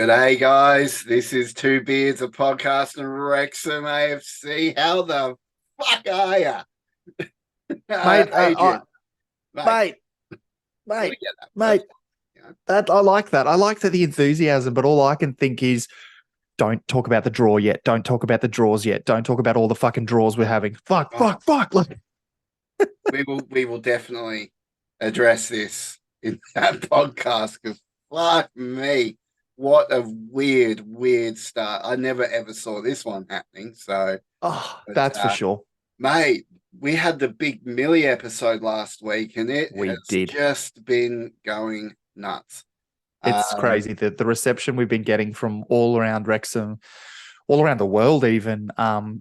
G'day, guys. This is Two Beards, a podcast in Wrexham AFC. How the fuck are ya? Mate, Adrian, mate, mate, gotta mate, get that mate. first, you know? That I like that. I like that the enthusiasm, but all I can think is, don't talk about the draw yet. Don't talk about the draws yet. Don't talk about all the fucking draws we're having. Fuck, Oh, fuck, fuck. Like, we will definitely address this in that podcast because fuck me, what a weird start. I never ever saw this one happening. So, oh, but that's for sure. mate, we had the big Millie episode last week, and it We has did. just been going nuts. It's Um, crazy the reception we've been getting from all around Wrexham, all around the world, even.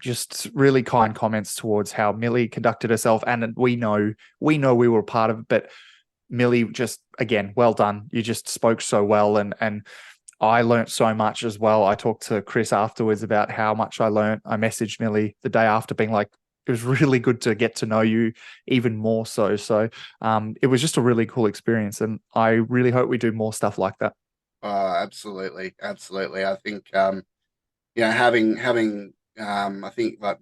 Just really kind comments towards how Millie conducted herself, and we know we were a part of it, but Millie, just again, well done. You just spoke so well, and I learnt so much as well. I talked to Chris afterwards about how much I learnt. I messaged Millie the day after, being like, it was really good to get to know you even more so. So it was just a really cool experience, and I really hope we do more stuff like that. absolutely. I think having I think like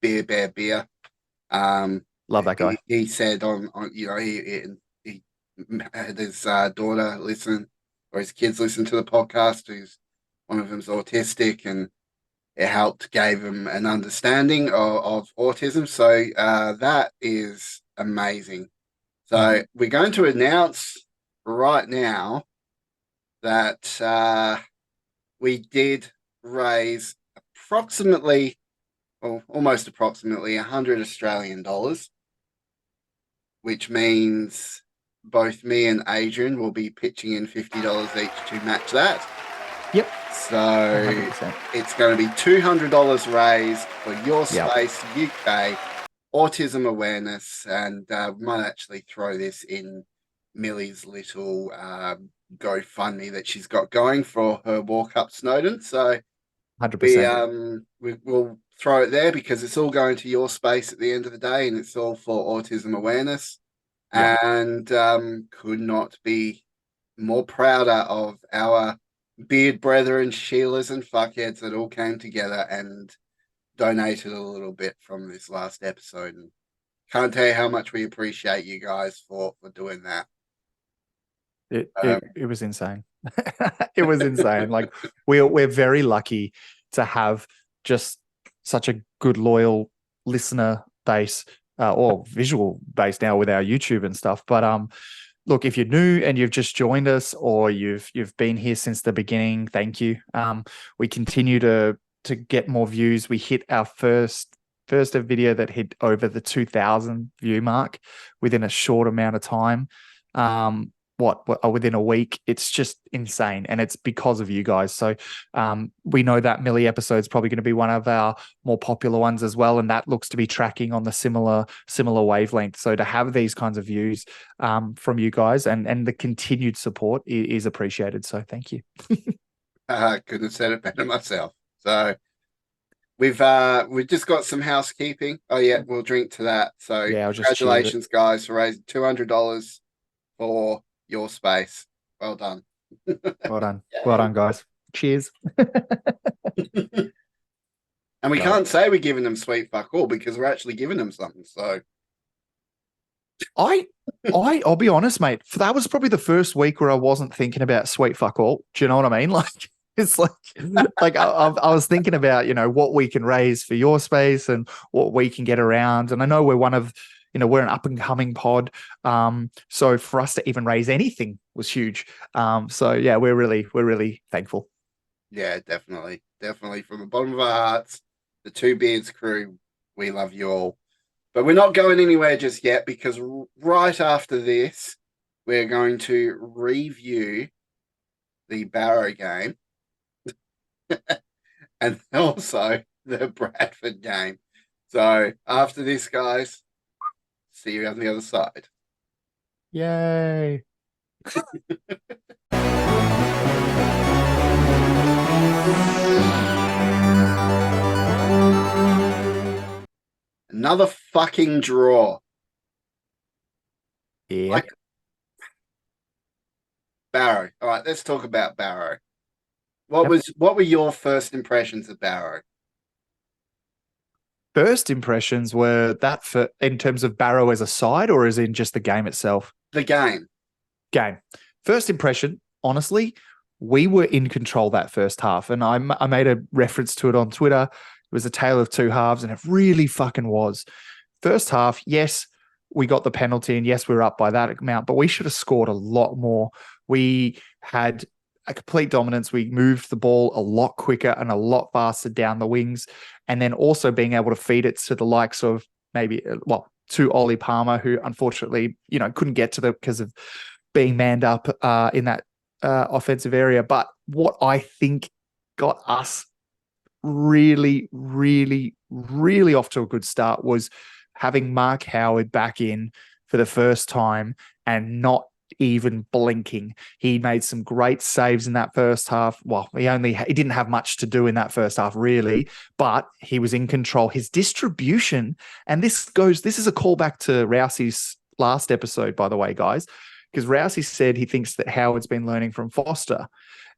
beer. Um, Love that guy. he said on he had his daughter listen or his kids listen to the podcast. Who's one of them's autistic, and it helped gave him an understanding of autism. So that is amazing. So Mhm. we're going to announce right now that we did raise approximately, or almost approximately, 100 Australian dollars, which means both me and Adrian will be pitching in $50 each to match that. Yep, So 100%. it's going to be $200 raised for Your Yep, Space UK autism awareness, and we might actually throw this in Millie's little GoFundMe that she's got going for her walk up Snowdon. So we 100%. we will throw it there because it's all going to Your Space at the end of the day, and it's all for autism awareness. Yep. And could not be more prouder of our beard brethren, Sheilas and fuckheads that all came together and donated a little bit from this last episode. And can't tell you how much we appreciate you guys for doing that. It Um, it it was insane. It was insane. Like we're very lucky to have just such a good loyal listener base, or visual base now with our YouTube and stuff. But look, if you're new and you've just joined us, or you've been here since the beginning, thank you. We continue to get more views. We hit our first video that hit over the 2,000 view mark within a short amount of time. Within a week. It's just insane, and it's because of you guys. So we know that Millie episode is probably going to be one of our more popular ones as well, and that looks to be tracking on the similar wavelength. So to have these kinds of views from you guys, and the continued support is appreciated. So thank you. couldn't have said it better myself. So we've just got some housekeeping. Oh yeah, we'll drink to that. So Yeah, I'll just cheers it. congratulations, guys, for raising $200 for Your Space. Well done. Well done. Well Yay. done, guys. Cheers. And we Love it. can't say we're giving them sweet fuck all because we're actually giving them something. So I I'll be honest, mate. That was probably the first week where I wasn't thinking about sweet fuck all. Do you know what I mean? Like it's like I was thinking about what we can raise for Your Space and what we can get around. And I know we're an up and coming pod. So for us to even raise anything was huge. So yeah, we're really thankful. yeah, definitely from the bottom of our hearts, the Two Beards crew, we love you all. But we're not going anywhere just yet because right after this, we're going to review the Barrow game and also the Bradford game. So after this, guys, see you on the other side. Yay. Another fucking draw. Yep. Like Barrow. All right, let's talk about Barrow. Yep. What were your first impressions of Barrow? First impressions were that for in terms of Barrow as a side, or as in just the game itself? The game. Game. First impression, honestly, we were in control that first half. And I made a reference to it on Twitter. It was a tale of two halves, and it really fucking was. First half, yes, we got the penalty, and yes, we were up by that amount, but we should have scored a lot more. We had a complete dominance. We moved the ball a lot quicker and a lot faster down the wings. And then also being able to feed it to the likes of maybe, well, to Ollie Palmer, who unfortunately, couldn't get to the because of being manned up in that offensive area. But what I think got us really, really, really off to a good start was having Mark Howard back in for the first time and not even blinking. He made some great saves in that first half. Well, he didn't have much to do in that first half, really, but he was in control. His distribution, and this is a callback to Rousey's last episode, by the way, guys, because Rousey said he thinks that Howard's been learning from Foster.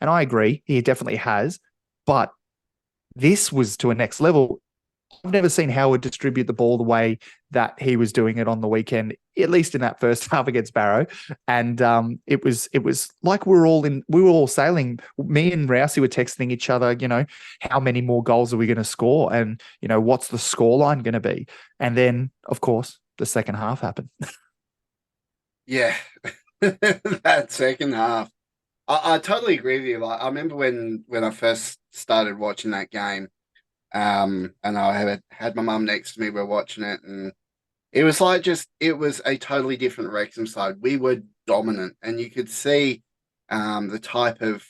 And I agree, he definitely has, but this was to a next level. I've never seen Howard distribute the ball the way that he was doing it on the weekend, at least in that first half against Barrow. And it was like we were all sailing. Me and Rousey were texting each other, how many more goals are we going to score? And, what's the scoreline going to be? And then, of course, the second half happened. Yeah. That second half. I totally agree with you. Like, I remember when I first started watching that game, and I had my mum next to me. We're watching it, and it was like it was a totally different Wrexham side. We were dominant, and you could see the type of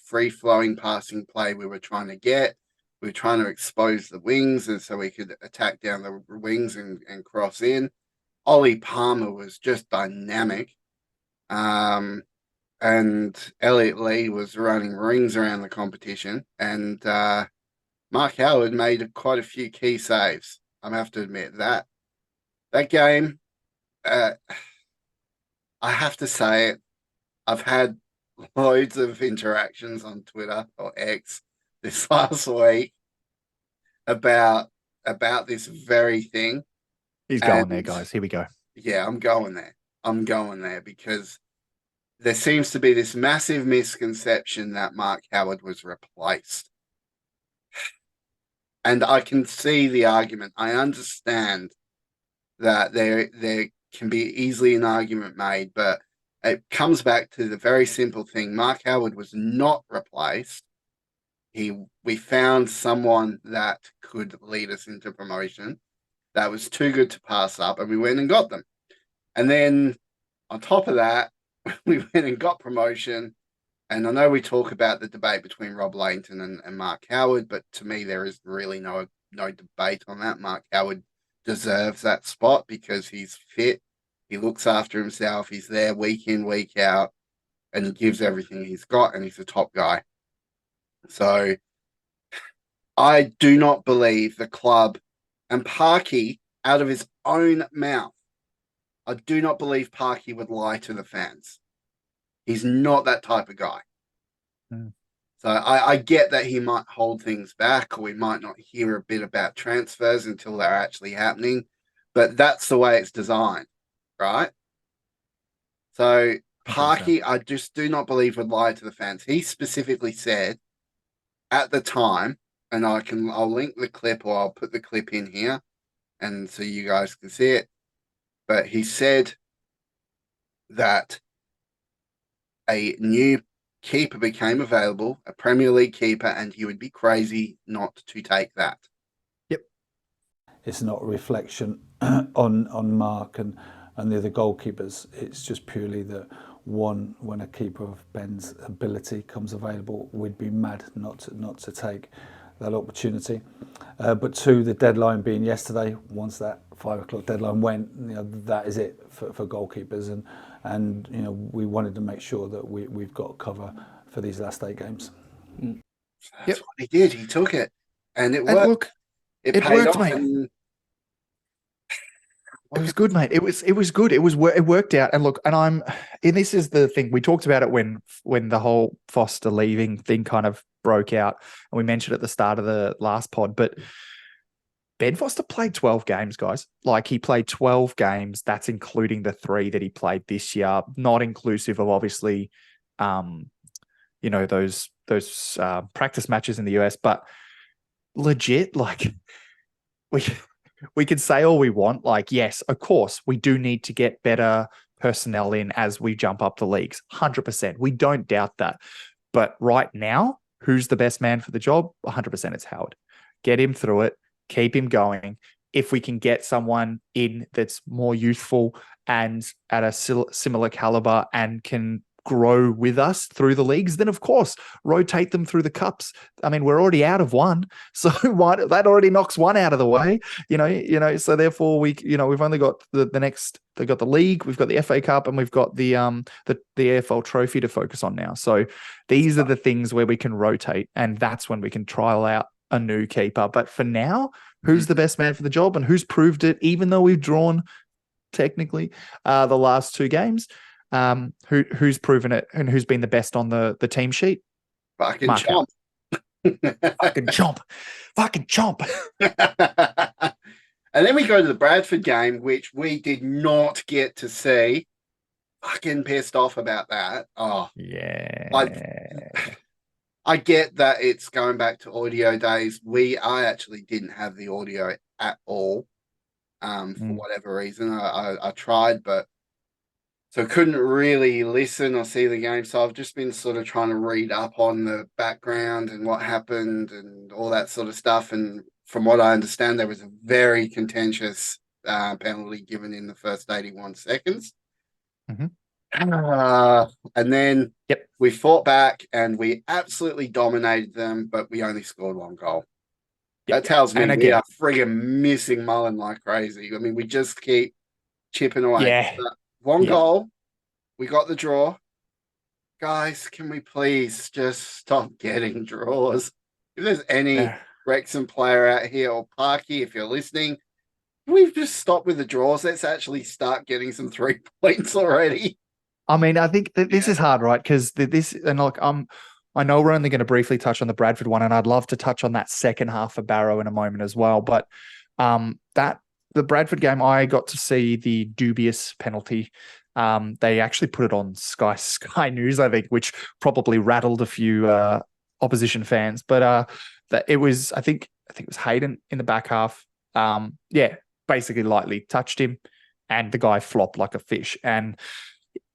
free flowing passing play we were trying to get. We were trying to expose the wings, and so we could attack down the wings and cross in. Ollie Palmer was just dynamic. And Elliot Lee was running rings around the competition, and Mark Howard made quite a few key saves. I have to admit that game. Uh, I have to say it. I've had loads of interactions on Twitter or X this last week about this very thing. He's going there, And guys. Here we go. yeah, I'm going there. I'm going there because there seems to be this massive misconception that Mark Howard was replaced. And I can see the argument. I understand that there can be easily an argument made, but it comes back to the very simple thing. Mark Howard was not replaced. We found someone that could lead us into promotion that was too good to pass up, and we went and got them. And then on top of that, we went and got promotion. And I know we talk about the debate between Rob Langton and Mark Howard, but to me, there is really no debate on that. Mark Howard deserves that spot because he's fit. He looks after himself. He's there week in, week out, and he gives everything he's got, and he's a top guy. So I do not believe the club and Parky, out of his own mouth, I do not believe Parky would lie to the fans. He's not that type of guy. Mm. So I get that he might hold things back, or we might not hear a bit about transfers until they're actually happening, but that's the way it's designed, right? So Parky, I just do not believe would lie to the fans. He specifically said at the time, and I'll link the clip, or I'll put the clip in here, and so you guys can see it. But he said that a new keeper became available, a Premier League keeper, and he would be crazy not to take that. Yep. It's not a reflection on Mark and the other goalkeepers. It's just purely that, one, when a keeper of Ben's ability comes available, we'd be mad not to take that opportunity. But two, the deadline being yesterday, once that 5 o'clock deadline went, that is it for goalkeepers. And we wanted to make sure that we've got cover for these last 8 games. That's what he did. He took it, and it worked. And look, it it paid worked, off, mate. and It was good, mate. It was good. It worked out. And look, and this is the thing. We talked about it when the whole Foster leaving thing kind of broke out, and we mentioned at the start of the last pod, but Ben Foster played 12 games, guys. Like, he played 12 games. That's including the 3 that he played this year, not inclusive of obviously, those practice matches in the US. But legit, like, we can say all we want. Like, yes, of course, we do need to get better personnel in as we jump up the leagues. 100%. We don't doubt that. But right now, who's the best man for the job? 100% it's Howard. Get him through it. Keep him going. If we can get someone in that's more youthful and at a similar caliber and can grow with us through the leagues, then of course rotate them through the cups. I mean, we're already out of one, so that already knocks one out of the way. So therefore we've only got the next. They've got the league, we've got the FA Cup, and we've got the AFL Trophy to focus on now. So these are the things where we can rotate, and that's when we can trial out a new keeper. But for now, who's the best man for the job and who's proved it, even though we've drawn technically the last 2 games? Who's proven it and who's been the best on the team sheet? Fucking chomp. Fucking chomp. Fucking chomp. And then we go to the Bradford game, which we did not get to see. Fucking pissed off about that. Oh, yeah. I get that it's going back to audio days. I actually didn't have the audio at all, for whatever reason. I tried, but so couldn't really listen or see the game. So I've just been sort of trying to read up on the background and what happened and all that sort of stuff. And from what I understand, there was a very contentious penalty given in the first 81 seconds. Mm-hmm. And then we fought back and we absolutely dominated them, but we only scored 1 goal. That tells me we are friggin' missing Mullen like crazy. I mean, we just keep chipping away. Yeah. But 1 goal, we got the draw. Guys, can we please just stop getting draws? If there's any Wrexham player out here, or Parky, if you're listening, we've just stopped with the draws. Let's actually start getting some 3 points already. I mean, I think that this is hard, right? Because I know we're only going to briefly touch on the Bradford one, and I'd love to touch on that second half for Barrow in a moment as well. But the Bradford game, I got to see the dubious penalty. They actually put it on Sky News, I think, which probably rattled a few opposition fans. But it was, I think it was Hayden in the back half. Basically lightly touched him, and the guy flopped like a fish. And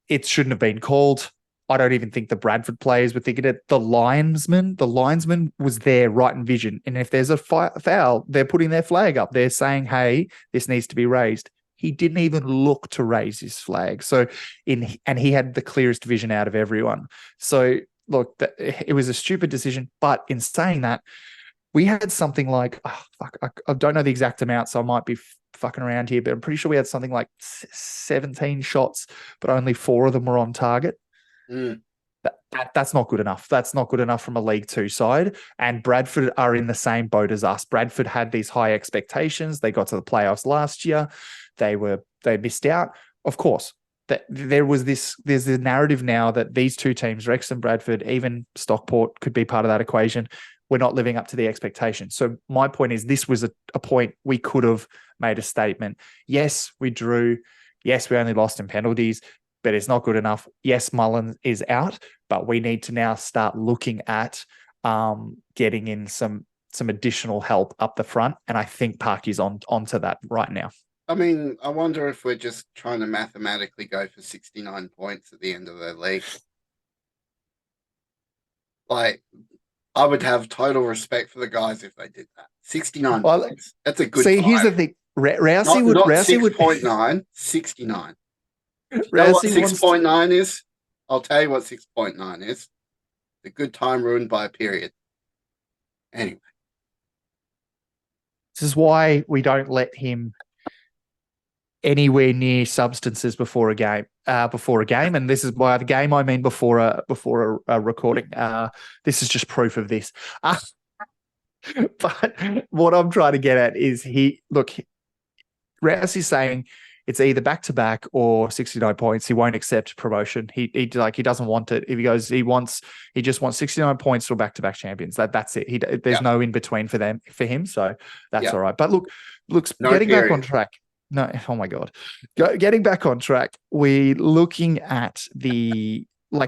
it shouldn't have been called. I don't even think the Bradford players were thinking it. The linesman was there right in vision. And if there's a foul, they're putting their flag up. They're saying, hey, this needs to be raised. He didn't even look to raise his flag. And he had the clearest vision out of everyone. So look, it was a stupid decision. But in saying that, we had something like, I don't know the exact amount, so I might be fucking around here, but I'm pretty sure we had something like 17 shots, but only 4 of them were on target. That's not good enough. That's not good enough from a League Two side. And Bradford are in the same boat as us. Bradford had these high expectations. They got to the playoffs last year. They missed out. Of course, there's a narrative now that these 2 teams, Wrexham, Bradford, even Stockport could be part of that equation. We're not living up to the expectations. So my point is, this was a point we could have made a statement. Yes, we drew. Yes, we only lost in penalties, but it's not good enough. Yes, Mullen is out, but we need to now start looking at getting in some additional help up the front. And I think Parky's onto that right now. I mean, I wonder if we're just trying to mathematically go for 69 points at the end of the league. Like, I would have total respect for the guys if they did that. 69 points. That's a good time. Here's the thing. Rousey would... Not Rousey 6.9, 69. You know what 6.9 is? I'll tell you what 6.9 is. The good time ruined by a period. Anyway. This is why we don't let him anywhere near substances before a game. And this is by the game I mean before a recording. This is just proof of this. But what I'm trying to get at is Rouse is saying it's either back-to-back or 69 points. He won't accept promotion. He doesn't want it. If he goes, he just wants 69 points or back-to-back champions. That's it. There's no in between for him. So that's all right. But look, No getting back on period. track. No, oh my God. Getting back on track, we're looking at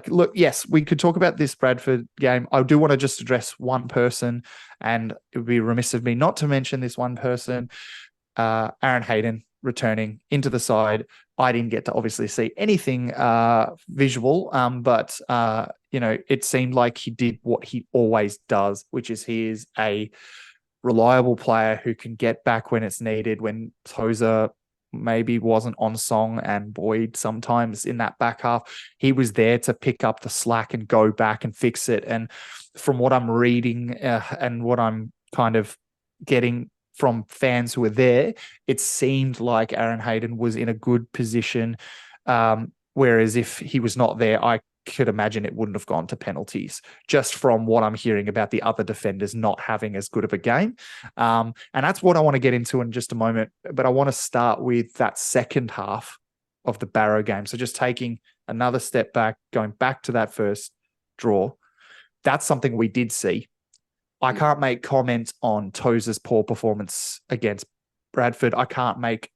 look, yes, we could talk about this Bradford game. I do want to just address one person, and it would be remiss of me not to mention this one person, Aaron Hayden, returning into the side. I didn't get to obviously see anything visual, but it seemed like he did what he always does, which is he is a reliable player who can get back when it's needed, when Tozer maybe wasn't on song and Boyd sometimes in that back half. He was there to pick up the slack and go back and fix it. And from what I'm reading and what I'm kind of getting from fans who were there, it seemed like Aaron Hayden was in a good position. Whereas if he was not there, I could imagine it wouldn't have gone to penalties, just from what I'm hearing about the other defenders not having as good of a game. And that's what I want to get into in just a moment. But I want to start with that second half of the Barrow game. So just taking another step back, going back to that first draw, that's something we did see. I can't make comments on Tozer's poor performance against Bradford. I can't make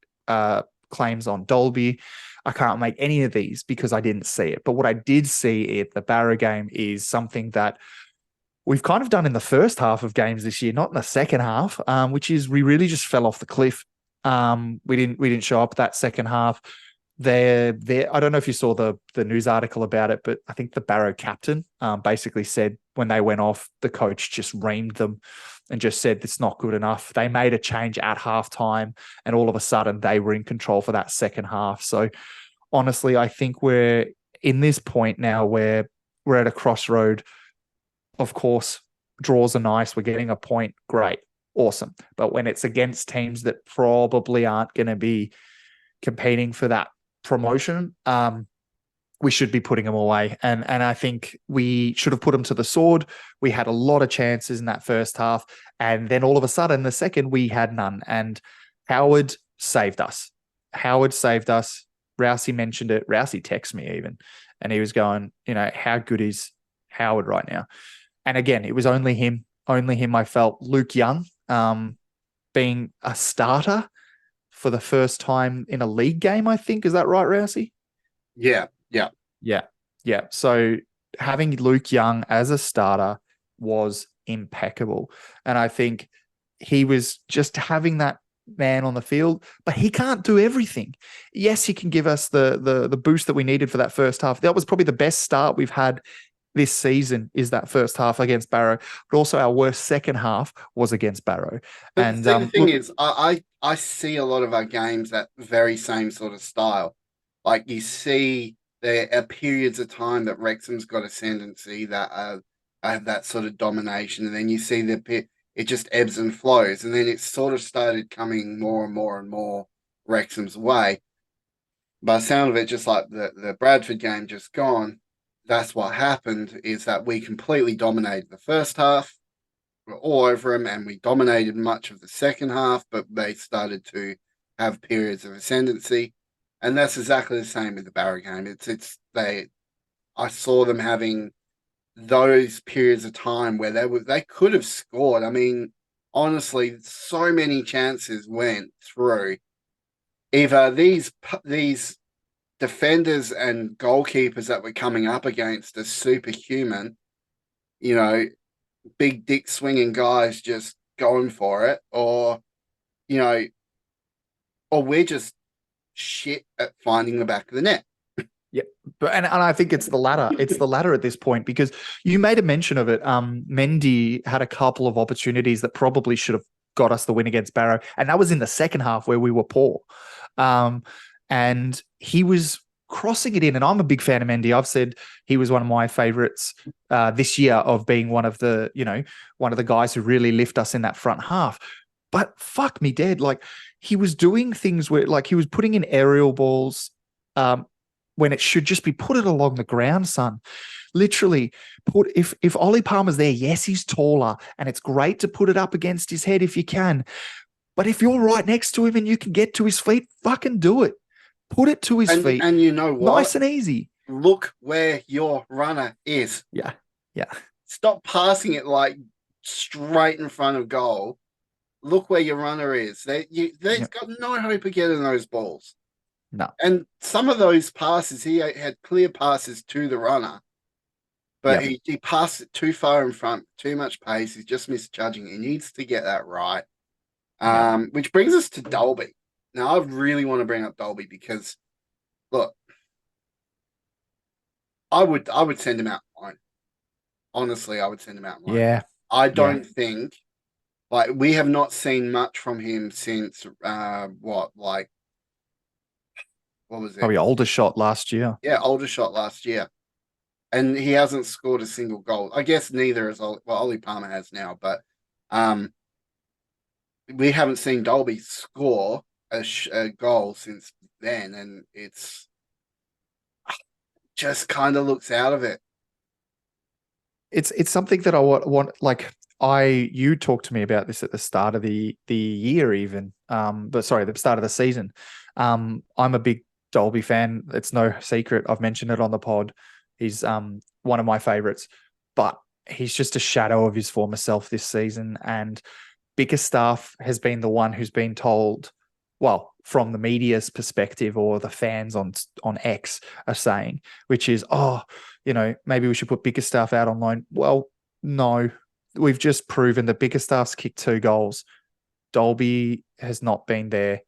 claims on Dolby. I can't make any of these because I didn't see it. But what I did see at the Barrow game is something that we've kind of done in the first half of games this year, not in the second half, which is we really just fell off the cliff. We didn't show up that second half. I don't know if you saw the news article about it, but I think the Barrow captain basically said when they went off, the coach just reamed them and just said it's not good enough. They made a change at halftime, and all of a sudden they were in control for that second half. So honestly, I think we're in this point now where we're at a crossroad. Of course, draws are nice. We're getting a point. Great. Awesome. But when it's against teams that probably aren't going to be competing for that promotion, we should be putting them away. And I think we should have put them to the sword. We had a lot of chances in that first half. And then all of a sudden, the second, we had none. And Howard saved us. Rousey mentioned it. Rousey texted me even. And he was going, how good is Howard right now? And again, it was only him. I felt. Luke Young being a starter for the first time in a league game, I think. Is that right, Rousey? Yeah. So having Luke Young as a starter was impeccable. And I think he was just having that man on the field, but he can't do everything. Yes, he can give us the boost that we needed for that first half. That was probably the best start we've had this season, is that first half against Barrow, but also our worst second half was against Barrow. But And the thing is, I see a lot of our games that very same sort of style. Like you see there are periods of time that Wrexham's got ascendancy that have that sort of domination, and then you see it just ebbs and flows, and then it sort of started coming more and more and more Wrexham's way. By the sound of it, just like the Bradford game just gone, that's what happened, is that we completely dominated the first half. We're all over them, and we dominated much of the second half, but they started to have periods of ascendancy. And that's exactly the same with the Barrow game. I saw them having those periods of time where they could have scored. I mean, honestly, so many chances went through. Either these defenders and goalkeepers that we're coming up against are superhuman, big dick swinging guys just going for it, or we're just shit at finding the back of the net. Yeah, but and I think it's the latter. It's the latter at this point, because you made a mention of it. Mendy had a couple of opportunities that probably should have got us the win against Barrow, and that was in the second half where we were poor. And he was crossing it in, and I'm a big fan of Mendy. I've said he was one of my favorites this year of being one of the guys who really lift us in that front half. But fuck me dead, like he was doing things where like he was putting in aerial balls when it should just be put it along the ground, son. Literally, if Ollie Palmer's there, yes, he's taller, and it's great to put it up against his head if you can. But if you're right next to him and you can get to his feet, fucking do it. Put it to his And feet. you know what? Nice and easy. Look where your runner is. Yeah. Yeah. Stop passing it like straight in front of goal. Look where your runner is. They've got no hope of getting those balls. No. And some of those passes, he had clear passes to the runner, but he passed it too far in front, too much pace. He's just misjudging. He needs to get that right. Which brings us to Dolby. Now, I really want to bring up Dolby because, look, I would send him out alone. Honestly, I would send him out alone. Yeah. I don't think, like, we have not seen much from him since, what was it? Probably older shot last year. Yeah, older shot last year. And he hasn't scored a single goal. I guess neither is Ollie Palmer has now, but we haven't seen Dolby score a goal since then, and it's just kind of looks out of it. It's something that I want like you talked to me about this at the start of the year even. But sorry, the start of the season. I'm a big Dolby fan. It's no secret. I've mentioned it on the pod. He's one of my favorites, but he's just a shadow of his former self this season. And Bickerstaff has been the one who's been told, well, from the media's perspective or the fans on X are saying, which is, maybe we should put Bickerstaff out on loan. Well, no, we've just proven that Bickerstaff's kicked 2 goals. Dolby has not been there.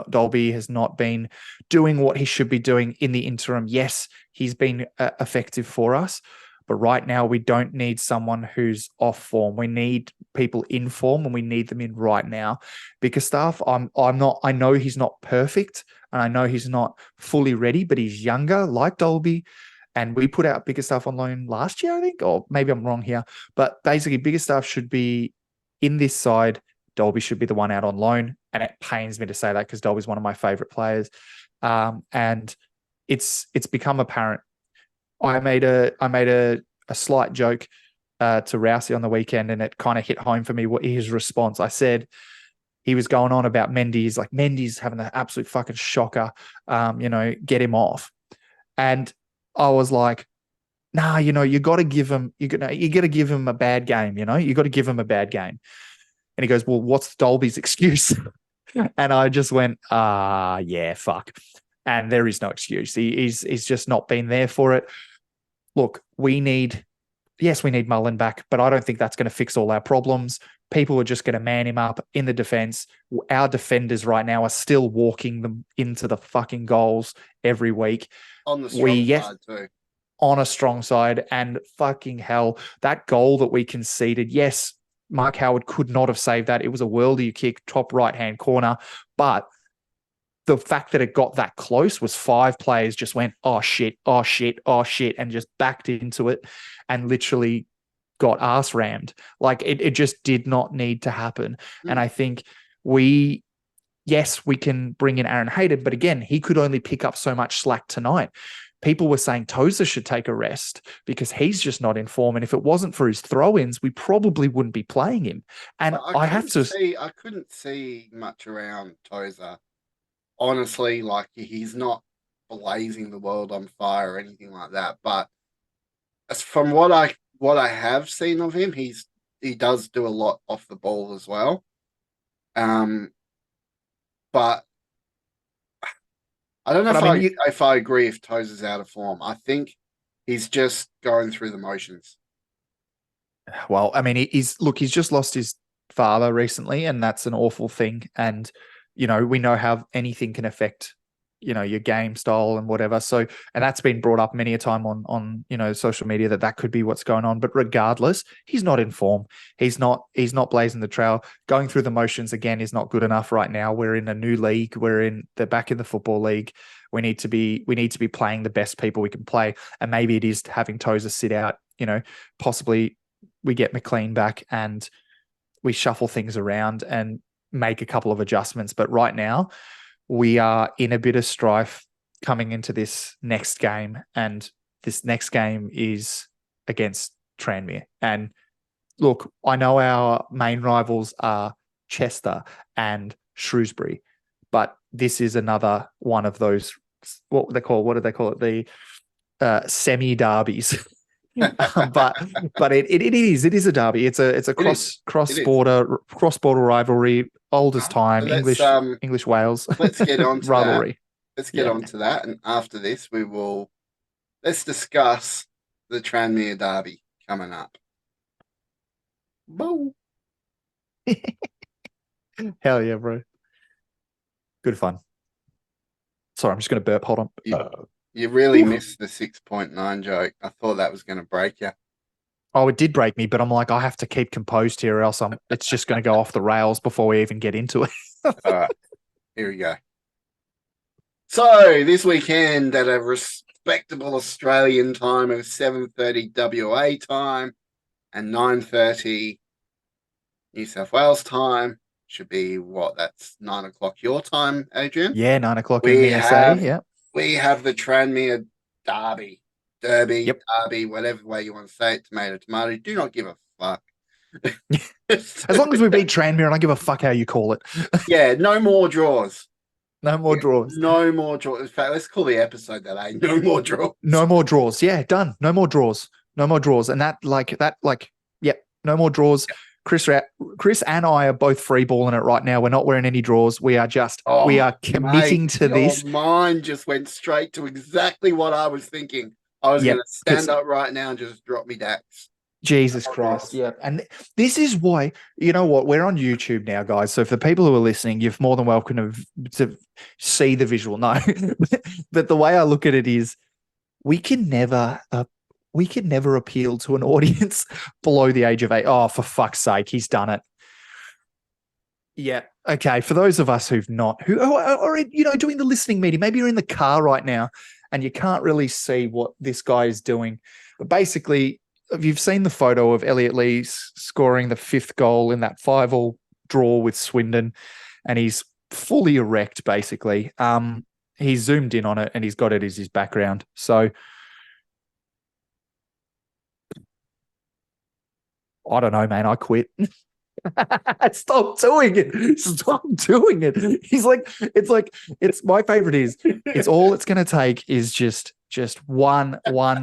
Dolby has not been doing what he should be doing in the interim. Yes, he's been effective for us, but right now we don't need someone who's off form. We need people in form, and we need them in right now. Bickerstaff, I know he's not perfect, and I know he's not fully ready, but he's younger, like Dolby. And we put out Bickerstaff on loan last year, I think, or maybe I'm wrong here. But basically, Bickerstaff should be in this side. Dolby should be the one out on loan. And it pains me to say that because Dolby's one of my favorite players. And it's become apparent. I made a slight joke to Rousey on the weekend, and it kind of hit home for me what his response. I said he was going on about Mendy's, like Mendy's having an absolute fucking shocker. Get him off. And I was like, nah, you got to give him, you got to give him a bad game. You got to give him a bad game. And he goes, well, what's Dolby's excuse? And I just went, yeah, fuck. And there is no excuse. He's just not been there for it. Look, we need Mullen back, but I don't think that's going to fix all our problems. People are just going to man him up in the defense. Our defenders right now are still walking them into the fucking goals every week. On the strong side too. On a strong side, and fucking hell, that goal that we conceded, yes, Mark Howard could not have saved that. It was a worldie kick, top right-hand corner. But the fact that it got that close was 5 players just went, oh, shit, oh, shit, oh, shit, and just backed into it and literally got ass rammed. Like, it just did not need to happen. And I think we can bring in Aaron Hayden, but again, he could only pick up so much slack tonight. People were saying Tozer should take a rest because he's just not in form. And if it wasn't for his throw-ins, we probably wouldn't be playing him. And I couldn't see much around Tozer. Honestly, like, he's not blazing the world on fire or anything like that. But as from what I have seen of him, he does do a lot off the ball as well. But I don't know if I agree if Tozer's out of form. I think he's just going through the motions. Well, I mean, he's just lost his father recently, and that's an awful thing. And, we know how anything can affect, your game style and whatever. So, and that's been brought up many a time on social media that could be what's going on. But regardless, he's not in form. He's not blazing the trail. Going through the motions again is not good enough right now. We're in a new league. They're back in the football league. We need to be playing the best people we can play. And maybe it is having Tozer sit out, possibly we get McLean back and we shuffle things around and make a couple of adjustments. But right now, we are in a bit of strife coming into this next game. And this next game is against Tranmere. And look, I know our main rivals are Chester and Shrewsbury, but this is another one of those, what do they call it? The semi derbies. but it is a derby. It's a cross border rivalry, oldest time, So let's English Wales let's get on to that. rivalry. Let's get on to that, and after this, let's discuss the Tranmere derby coming up. Boo. Hell yeah, bro. Good fun. Sorry, I'm just going to burp. Hold on. You really missed the 6.9 joke. I thought that was going to break you. Oh, it did break me, but I'm like, I have to keep composed here, or else it's just going to go off the rails before we even get into it. All right, here we go. So this weekend at a respectable Australian time of 7:30 WA time and 9:30 New South Wales time, should be that's 9 o'clock your time, Adrian. Yeah, 9 o'clock in the SA. Yeah, we have the Tranmere derby, Yep. derby, whatever way you want to say it. Tomato. Do not give a fuck. As long as we beat Tranmere, I don't give a fuck how you call it. Yeah, no more draws. No more draws. No more draws. In fact, let's call the episode that, eh? No more draws. No more draws. Yeah, done. No more draws. No more draws. And yep, no more draws. Chris and I are both free balling it right now. We're not wearing any draws. We are committing to this. Your mind just went straight to exactly what I was thinking. I was going to stand up right now and just drop me dax. Jesus Christ. Yeah. And this is why, you know what, we're on YouTube now, guys. So for the people who are listening, you're more than welcome to see the visual. No, but the way I look at it is we can never appeal to an audience below the age of 8. Oh, for fuck's sake, he's done it. Yeah. Okay. For those of us who are, doing the listening meeting, maybe you're in the car right now and you can't really see what this guy is doing. But basically, you've seen the photo of Elliot Lee scoring the 5th goal in that 5-5 draw with Swindon, and he's fully erect, basically. He's zoomed in on it and he's got it as his background. So I don't know, man. I quit. Stop doing it. Stop doing it. It's my favorite it's all it's going to take is just one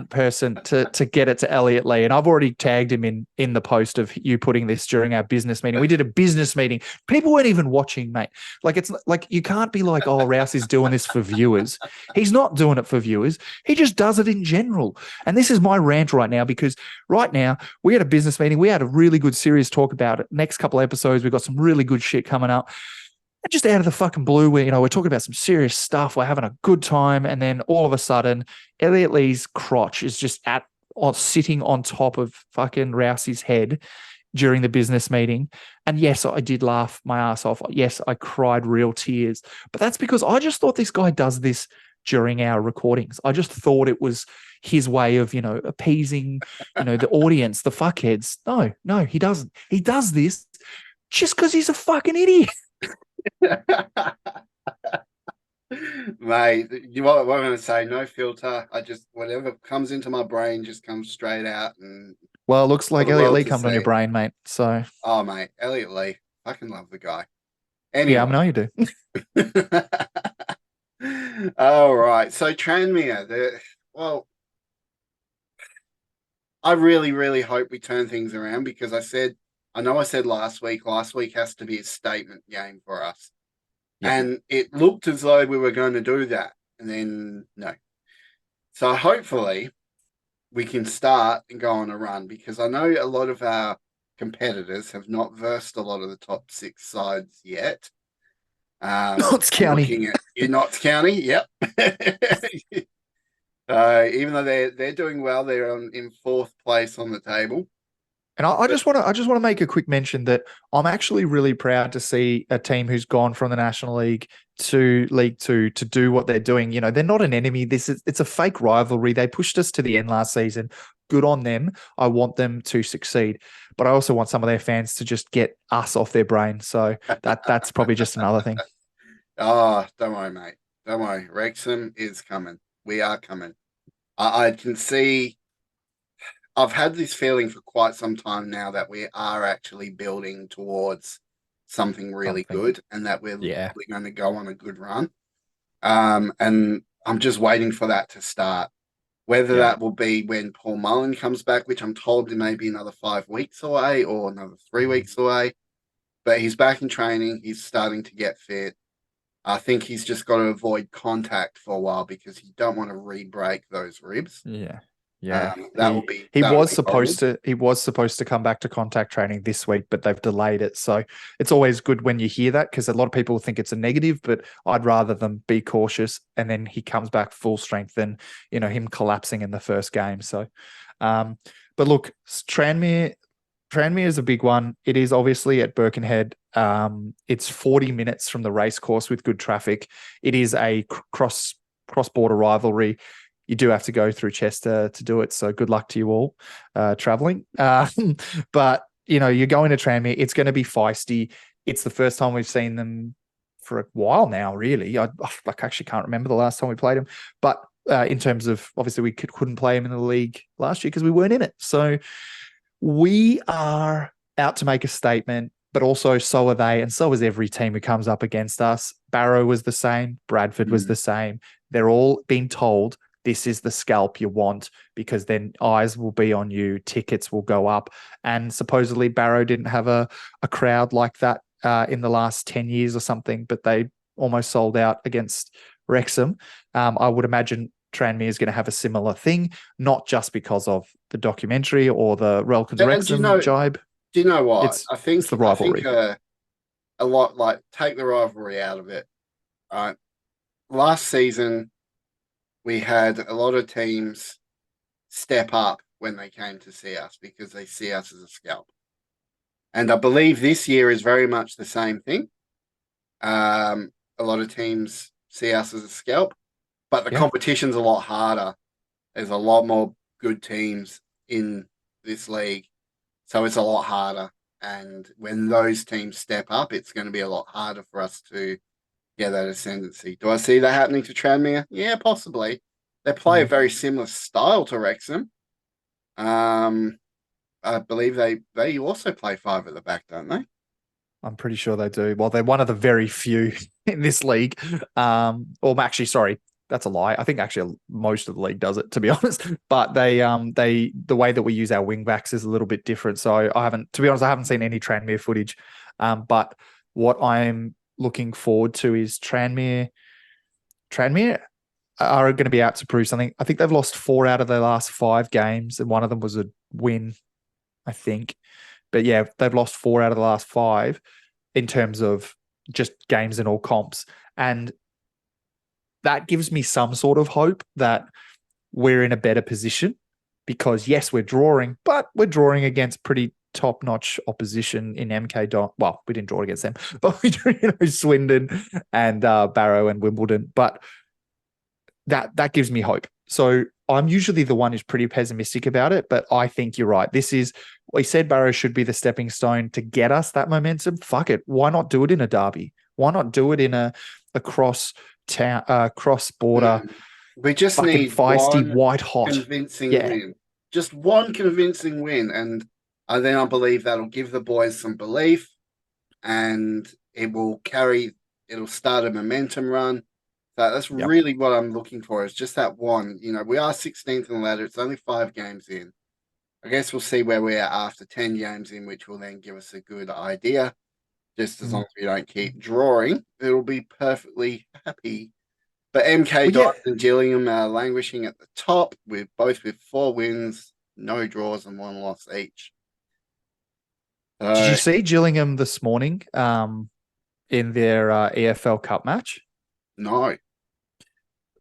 person to get it to Elliot Lee. And I've already tagged him in the post of you putting this during our business meeting. We did a business meeting. People weren't even watching, mate. Like, it's like, you can't be like, oh, Rouse is doing this for viewers. He's not doing it for viewers. He just does it in general. And this is my rant right now, because right now we had a business meeting. We had a really good serious talk about it. Next couple of episodes, we've got some really good shit coming up. And just out of the fucking blue, we're talking about some serious stuff. We're having a good time. And then all of a sudden, Elliot Lee's crotch is just sitting on top of fucking Rousey's head during the business meeting. And yes, I did laugh my ass off. Yes, I cried real tears. But that's because I just thought this guy does this during our recordings. I just thought it was his way of, appeasing, the audience, the fuckheads. No, he doesn't. He does this just because he's a fucking idiot. Mate, what I'm going to say, no filter. Whatever comes into my brain just comes straight out. And well, it looks like Elliot Lee comes on your brain, mate. So, oh, mate, Elliot Lee, fucking love the guy. Anyway. Yeah, I know you do. All right, so Tranmere, I really, really hope we turn things around, because I said last week has to be a statement game for us. Yeah. And it looked as though we were going to do that. And then no. So hopefully we can start and go on a run, because I know a lot of our competitors have not versed a lot of the top 6 sides yet. Notts County. Notts County, yep. Even though they're doing well, they're in 4th place on the table. And I just want to make a quick mention that I'm actually really proud to see a team who's gone from the National League to League 2 to do what they're doing. They're not an enemy. It's a fake rivalry. They pushed us to the end last season. Good on them. I want them to succeed, but I also want some of their fans to just get us off their brain. So that's probably just another thing. Oh, don't worry, mate. Don't worry. Wrexham is coming. We are coming. I can see. I've had this feeling for quite some time now that we are actually building towards something really Something. good and that we're Yeah. really going to go on a good run. And I'm just waiting for that to start. Whether Yeah. that will be when Paul Mullen comes back, which I'm told it may be another 5 weeks away or another 3 weeks away. But he's back in training. He's starting to get fit. I think he's just got to avoid contact for a while because you don't want to re-break those ribs. Yeah. Yeah. That will be He that will was be supposed horrible. to come back to contact training this week, but they've delayed it. So it's always good when you hear that, because a lot of people think it's a negative, but I'd rather them be cautious and then he comes back full strength than, him collapsing in the first game. So but look, Tranmere is a big one. It is obviously at Birkenhead. It's 40 minutes from the race course with good traffic. It is a cross-border rivalry. You do have to go through Chester to do it. So good luck to you all traveling. But, you're going to Tranmere. It's going to be feisty. It's the first time we've seen them for a while now, really. I actually can't remember the last time we played them. But in terms of, obviously, we couldn't play them in the league last year because we weren't in it. So we are out to make a statement, but also so are they, and so is every team who comes up against us. Barrow was the same. Bradford was the same. They're all being told this is the scalp you want, because then eyes will be on you, tickets will go up. And supposedly Barrow didn't have a crowd like that in the last 10 years or something, but they almost sold out against Wrexham. I would imagine Tranmere is going to have a similar thing, not just because of the documentary or the Relkins And Wrexham jibe. do you know what? It's I think the rivalry. a lot, like, take the rivalry out of it. Right. Last season, we had a lot of teams step up when they came to see us because they see us as a scalp. And I believe this year is very much the same thing. A lot of teams see us as a scalp, but the competition's a lot harder. There's a lot more good teams in this league, so it's a lot harder. And when those teams step up, it's going to be a lot harder for us to get that ascendancy. Do I see that happening to Tranmere? Yeah, possibly. They play a very similar style to Wrexham. I believe they also play 5 at the back, don't they? I'm pretty sure they do. Well, they're one of the very few in this league. Or actually, sorry, that's a lie. I think actually most of the league does it, to be honest. But the way that we use our wing backs is a little bit different. So to be honest, I haven't seen any Tranmere footage. But what I'm looking forward to is Tranmere are going to be out to prove something. I think they've lost 4 out of their last 5 games, and one of them was a win, I think. But yeah, they've lost 4 out of the last 5 in terms of just games in all comps. And that gives me some sort of hope that we're in a better position, because yes, we're drawing, but we're drawing against pretty top-notch opposition in MK. Well, we didn't draw against them, but we drew, Swindon and Barrow and Wimbledon. But that gives me hope. So I'm usually the one who's pretty pessimistic about it, but I think you're right. We said Barrow should be the stepping stone to get us that momentum. Fuck it. Why not do it in a derby? Why not do it in a cross-border, We just fucking need feisty, one white hot? convincing win. Just one convincing win. And then I believe that'll give the boys some belief, and it'll start a momentum run. So that's really what I'm looking for, is just that one. We are 16th in the ladder. It's only 5 games in. I guess we'll see where we are after 10 games in, which will then give us a good idea. Just as long as we don't keep drawing, it'll be perfectly happy. But MK Dons and Gillingham are languishing at the top, with 4 wins, no draws, and 1 loss each. Did you see Gillingham this morning in their EFL Cup match? No.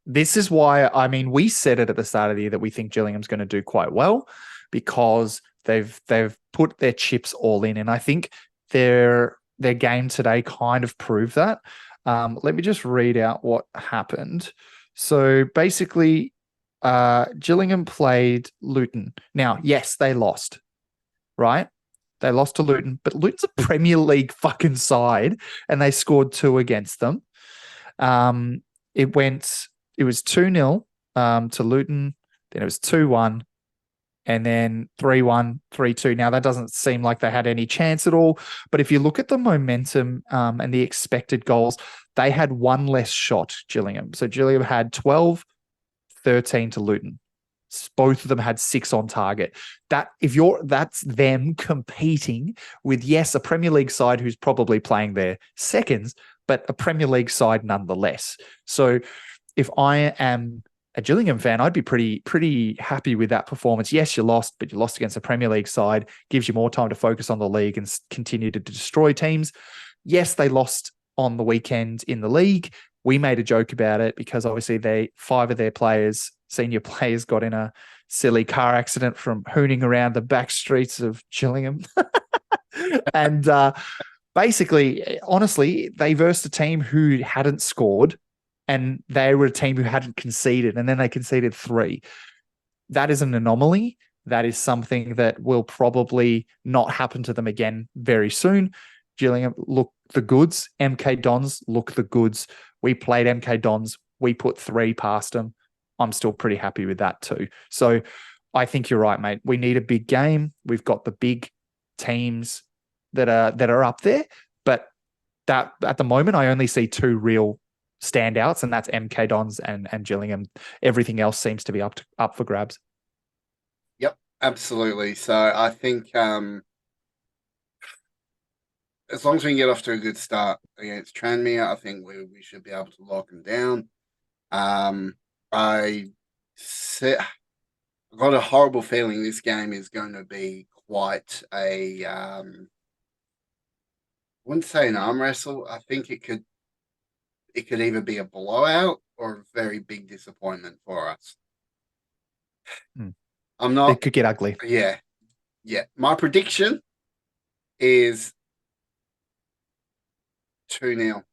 This is why, we said it at the start of the year that we think Gillingham's going to do quite well, because they've put their chips all in, and I think their game today kind of proved that. Let me just read out what happened. So basically, Gillingham played Luton. Now, yes, they lost, right? They lost to Luton, but Luton's a Premier League fucking side, and they scored 2 against them. It was 2-0 to Luton, then it was 2-1, and then 3-1, 3-2. Now, that doesn't seem like they had any chance at all. But if you look at the momentum and the expected goals, they had one less shot, Gillingham. So Gillingham had 12-13 to Luton. Both of them had 6 on target. That's them competing with, yes, a Premier League side who's probably playing their seconds, but a Premier League side nonetheless. So if I am a Gillingham fan, I'd be pretty happy with that performance. Yes, you lost, but you lost against a Premier League side. Gives you more time to focus on the league and continue to destroy teams. Yes, they lost on the weekend in the league. We made a joke about it because obviously 5 of their players, senior players, got in a silly car accident from hooning around the back streets of Gillingham. And basically, honestly, they versed a team who hadn't scored, and they were a team who hadn't conceded, and then they conceded 3. That is an anomaly. That is something that will probably not happen to them again very soon. Gillingham look the goods. MK Dons look the goods. We played MK Dons. We put 3 past them. I'm still pretty happy with that too. So I think you're right, mate. We need a big game. We've got the big teams that are up there, but that at the moment I only see 2 real standouts, and that's MK Dons and Gillingham. Everything else seems to be up for grabs. Yep, absolutely. So I think as long as we can get off to a good start against Tranmere, I think we should be able to lock them down. I got a horrible feeling this game is going to be quite a I wouldn't say an arm wrestle. I think it could either be a blowout or a very big disappointment for us. I'm not. It could get ugly. Yeah. My prediction is 2-0 to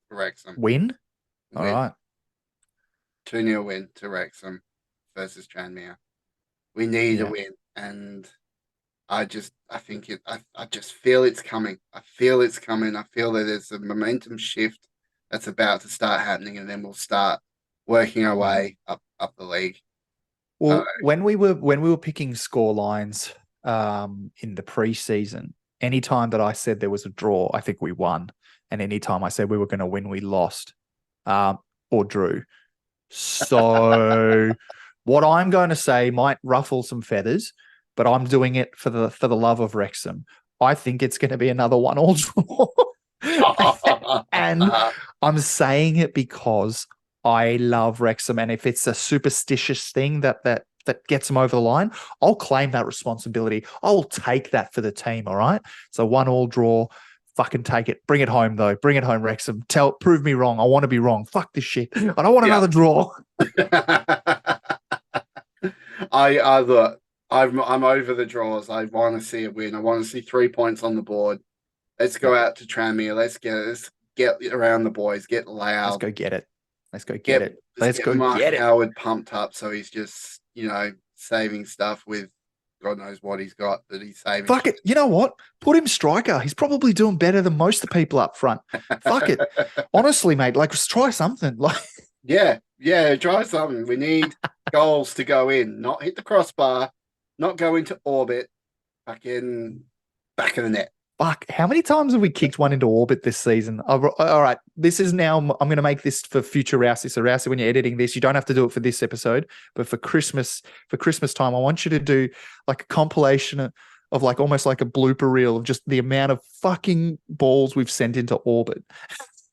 Wrexham. Win? All right. 2-0 win to Wrexham versus Tranmere. We need a win, and I just feel it's coming. I feel it's coming. I feel that there's a momentum shift that's about to start happening, and then we'll start working our way up the league. Well, when we were picking score lines in the preseason, anytime that I said there was a draw, I think we won. And anytime I said we were going to win, we lost or drew. So what I'm going to say might ruffle some feathers, but I'm doing it for the love of Wrexham. I think it's going to be another 1-1 draw. And I'm saying it because I love Wrexham, and if it's a superstitious thing that gets them over the line, I'll claim that responsibility. I'll take that for the team, all right? So 1-1 draw, fucking take it. Bring it home, though. Bring it home, Wrexham. Prove me wrong. I want to be wrong. Fuck this shit. I don't want another draw. I'm over the draws. I want to see a win. I want to see 3 points on the board. Let's go out to Tranmere. Let's get around the boys. Get loud. Let's go get it. Let's go get it. Let's go Mark get it. Howard pumped up, so he's just saving stuff with God knows what he's got that he's saving. Fuck it. You know what? Put him striker. He's probably doing better than most of the people up front. Fuck it. Honestly, mate, let's try something. Yeah, try something. We need goals to go in, not hit the crossbar, not go into orbit, fucking back of the net. Fuck, how many times have we kicked one into orbit this season? All right, this is now, I'm going to make this for future Rousey. So Rousey, when you're editing this, you don't have to do it for this episode, but for Christmas time, I want you to do like a compilation of like almost like a blooper reel of just the amount of fucking balls we've sent into orbit.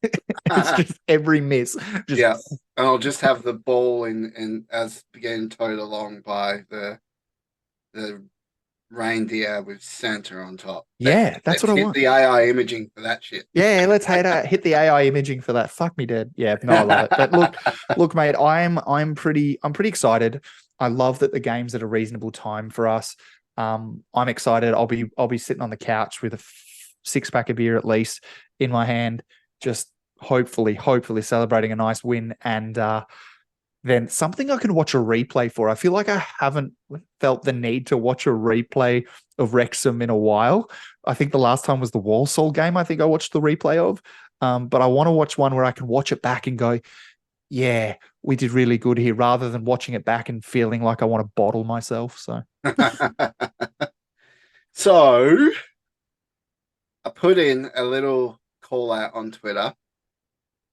It's just every miss. Yeah, and I'll just have the ball in as being towed along by the reindeer with Santa on top. That's what I want. The AI imaging for that shit. Yeah, let's hit the AI imaging for that. Fuck me dead. Yeah, no, I love it. But look, mate, I'm pretty excited. I love that the game's at a reasonable time for us. I'm excited. I'll be sitting on the couch with a 6-pack of beer at least in my hand, just hopefully celebrating a nice win, and then something I can watch a replay for. I feel like I haven't felt the need to watch a replay of Wrexham in a while. I think the last time was the Walsall game I think I watched the replay of. But I want to watch one where I can watch it back and go, yeah, we did really good here, rather than watching it back and feeling like I want to bottle myself. So So I put in a little call out on Twitter,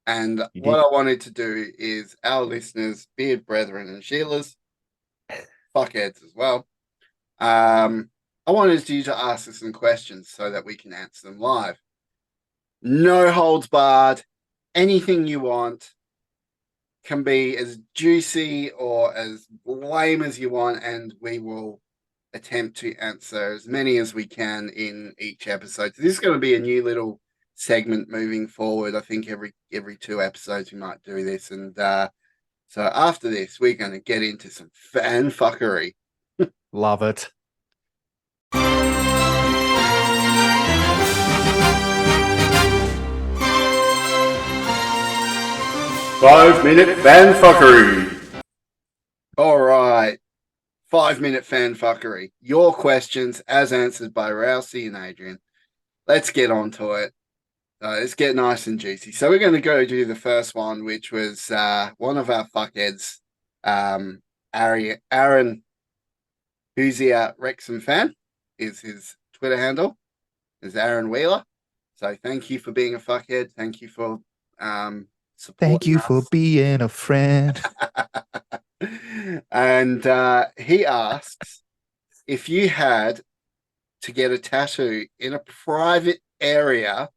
and you what did. I wanted to do is our listeners, beard brethren and Sheilas, fuckheads as well. I wanted you to ask us some questions so that we can answer them live. No holds barred, anything you want, can be as juicy or as lame as you want, and we will attempt to answer as many as we can in each episode. So this is going to be a new little segment moving forward. I think every 2 episodes we might do this, and so after this we're going to get into some fan fuckery. Love it. 5-minute fan fuckery. All right. 5-minute fan fuckery. Your questions as answered by Rousey and Adrian. Let's get on to it. Let's get nice and juicy. So we're going to go do the first one, which was one of our fuckheads, Aaron, who's the Wrexham fan, is his Twitter handle, is Aaron Wheeler. So thank you for being a fuckhead. Thank you for supporting Thank you us. for being a friend. And he asks, if you had to get a tattoo in a private area,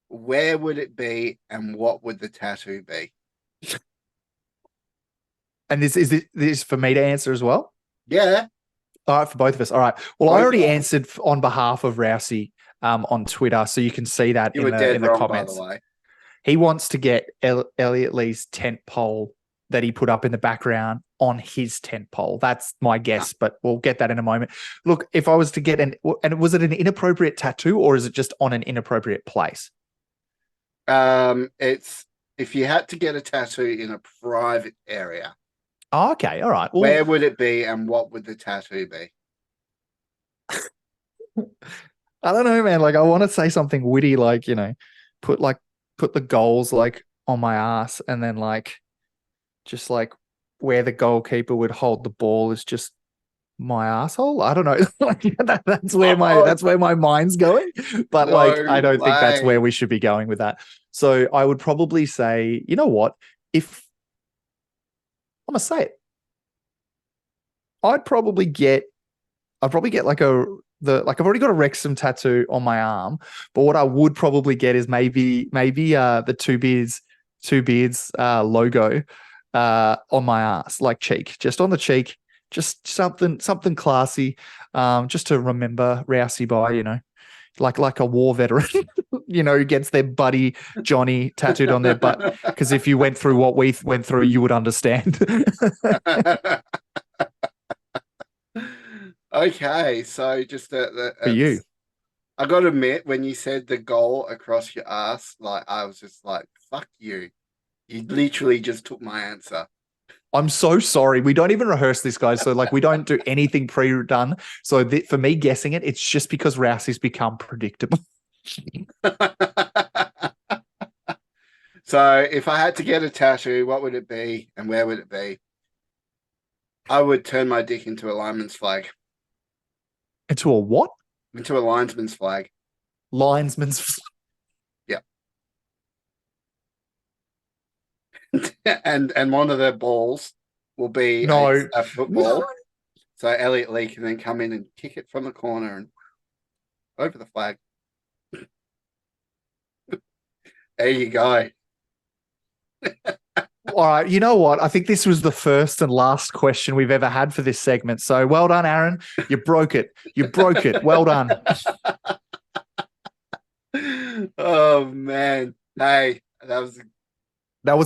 where would it be and what would the tattoo be? And this is for me to answer as well? Yeah. All right, for both of us. All right. Well, Both I already of us. answered on behalf of Rousey on Twitter, so you can see that You in were the dead in the wrong, comments. by the way. He wants to get Elliot Lee's tent pole that he put up in the background on his tent pole. That's my guess, but we'll get that in a moment. Look, if I was to get and was it an inappropriate tattoo or is it just on an inappropriate place? It's if you had to get a tattoo in a private area, Oh, okay, all right. Well, where would it be and what would the tattoo be? I don't know, man. Like, I want to say something witty, like, put the goals like on my ass, and then just like where the goalkeeper would hold the ball is just my asshole. I don't know. Like, that's where my mind's going. But like, I don't think that's where we should be going with that. So I would probably say, you know what? If I'm gonna say it, I'd probably get like I've already got a Wrexham tattoo on my arm, but what I would probably get is maybe the two beards logo on my ass, like cheek, just on the cheek, just something classy, just to remember Rousey by, like a war veteran, who gets their buddy Johnny tattooed on their butt. Because if you went through what we went through, you would understand. Okay, so just For you. I got to admit, when you said the goal across your ass, like I was just like, "Fuck you!" You literally just took my answer. I'm so sorry. We don't even rehearse this, guys. So like, we don't do anything pre-done. So for me guessing it, it's just because Rousey's become predictable. So if I had to get a tattoo, what would it be and where would it be? I would turn my dick into a lineman's flag. Into a what? Into a linesman's flag. Linesman's. Yeah. and one of their balls will be a football. No. So Elliot Lee can then come in and kick it from the corner and over the flag. There you go. All right. You know what? I think this was the first and last question we've ever had for this segment. So well done, Aaron. You broke it. You broke it. Well done. Oh man. Hey, that was a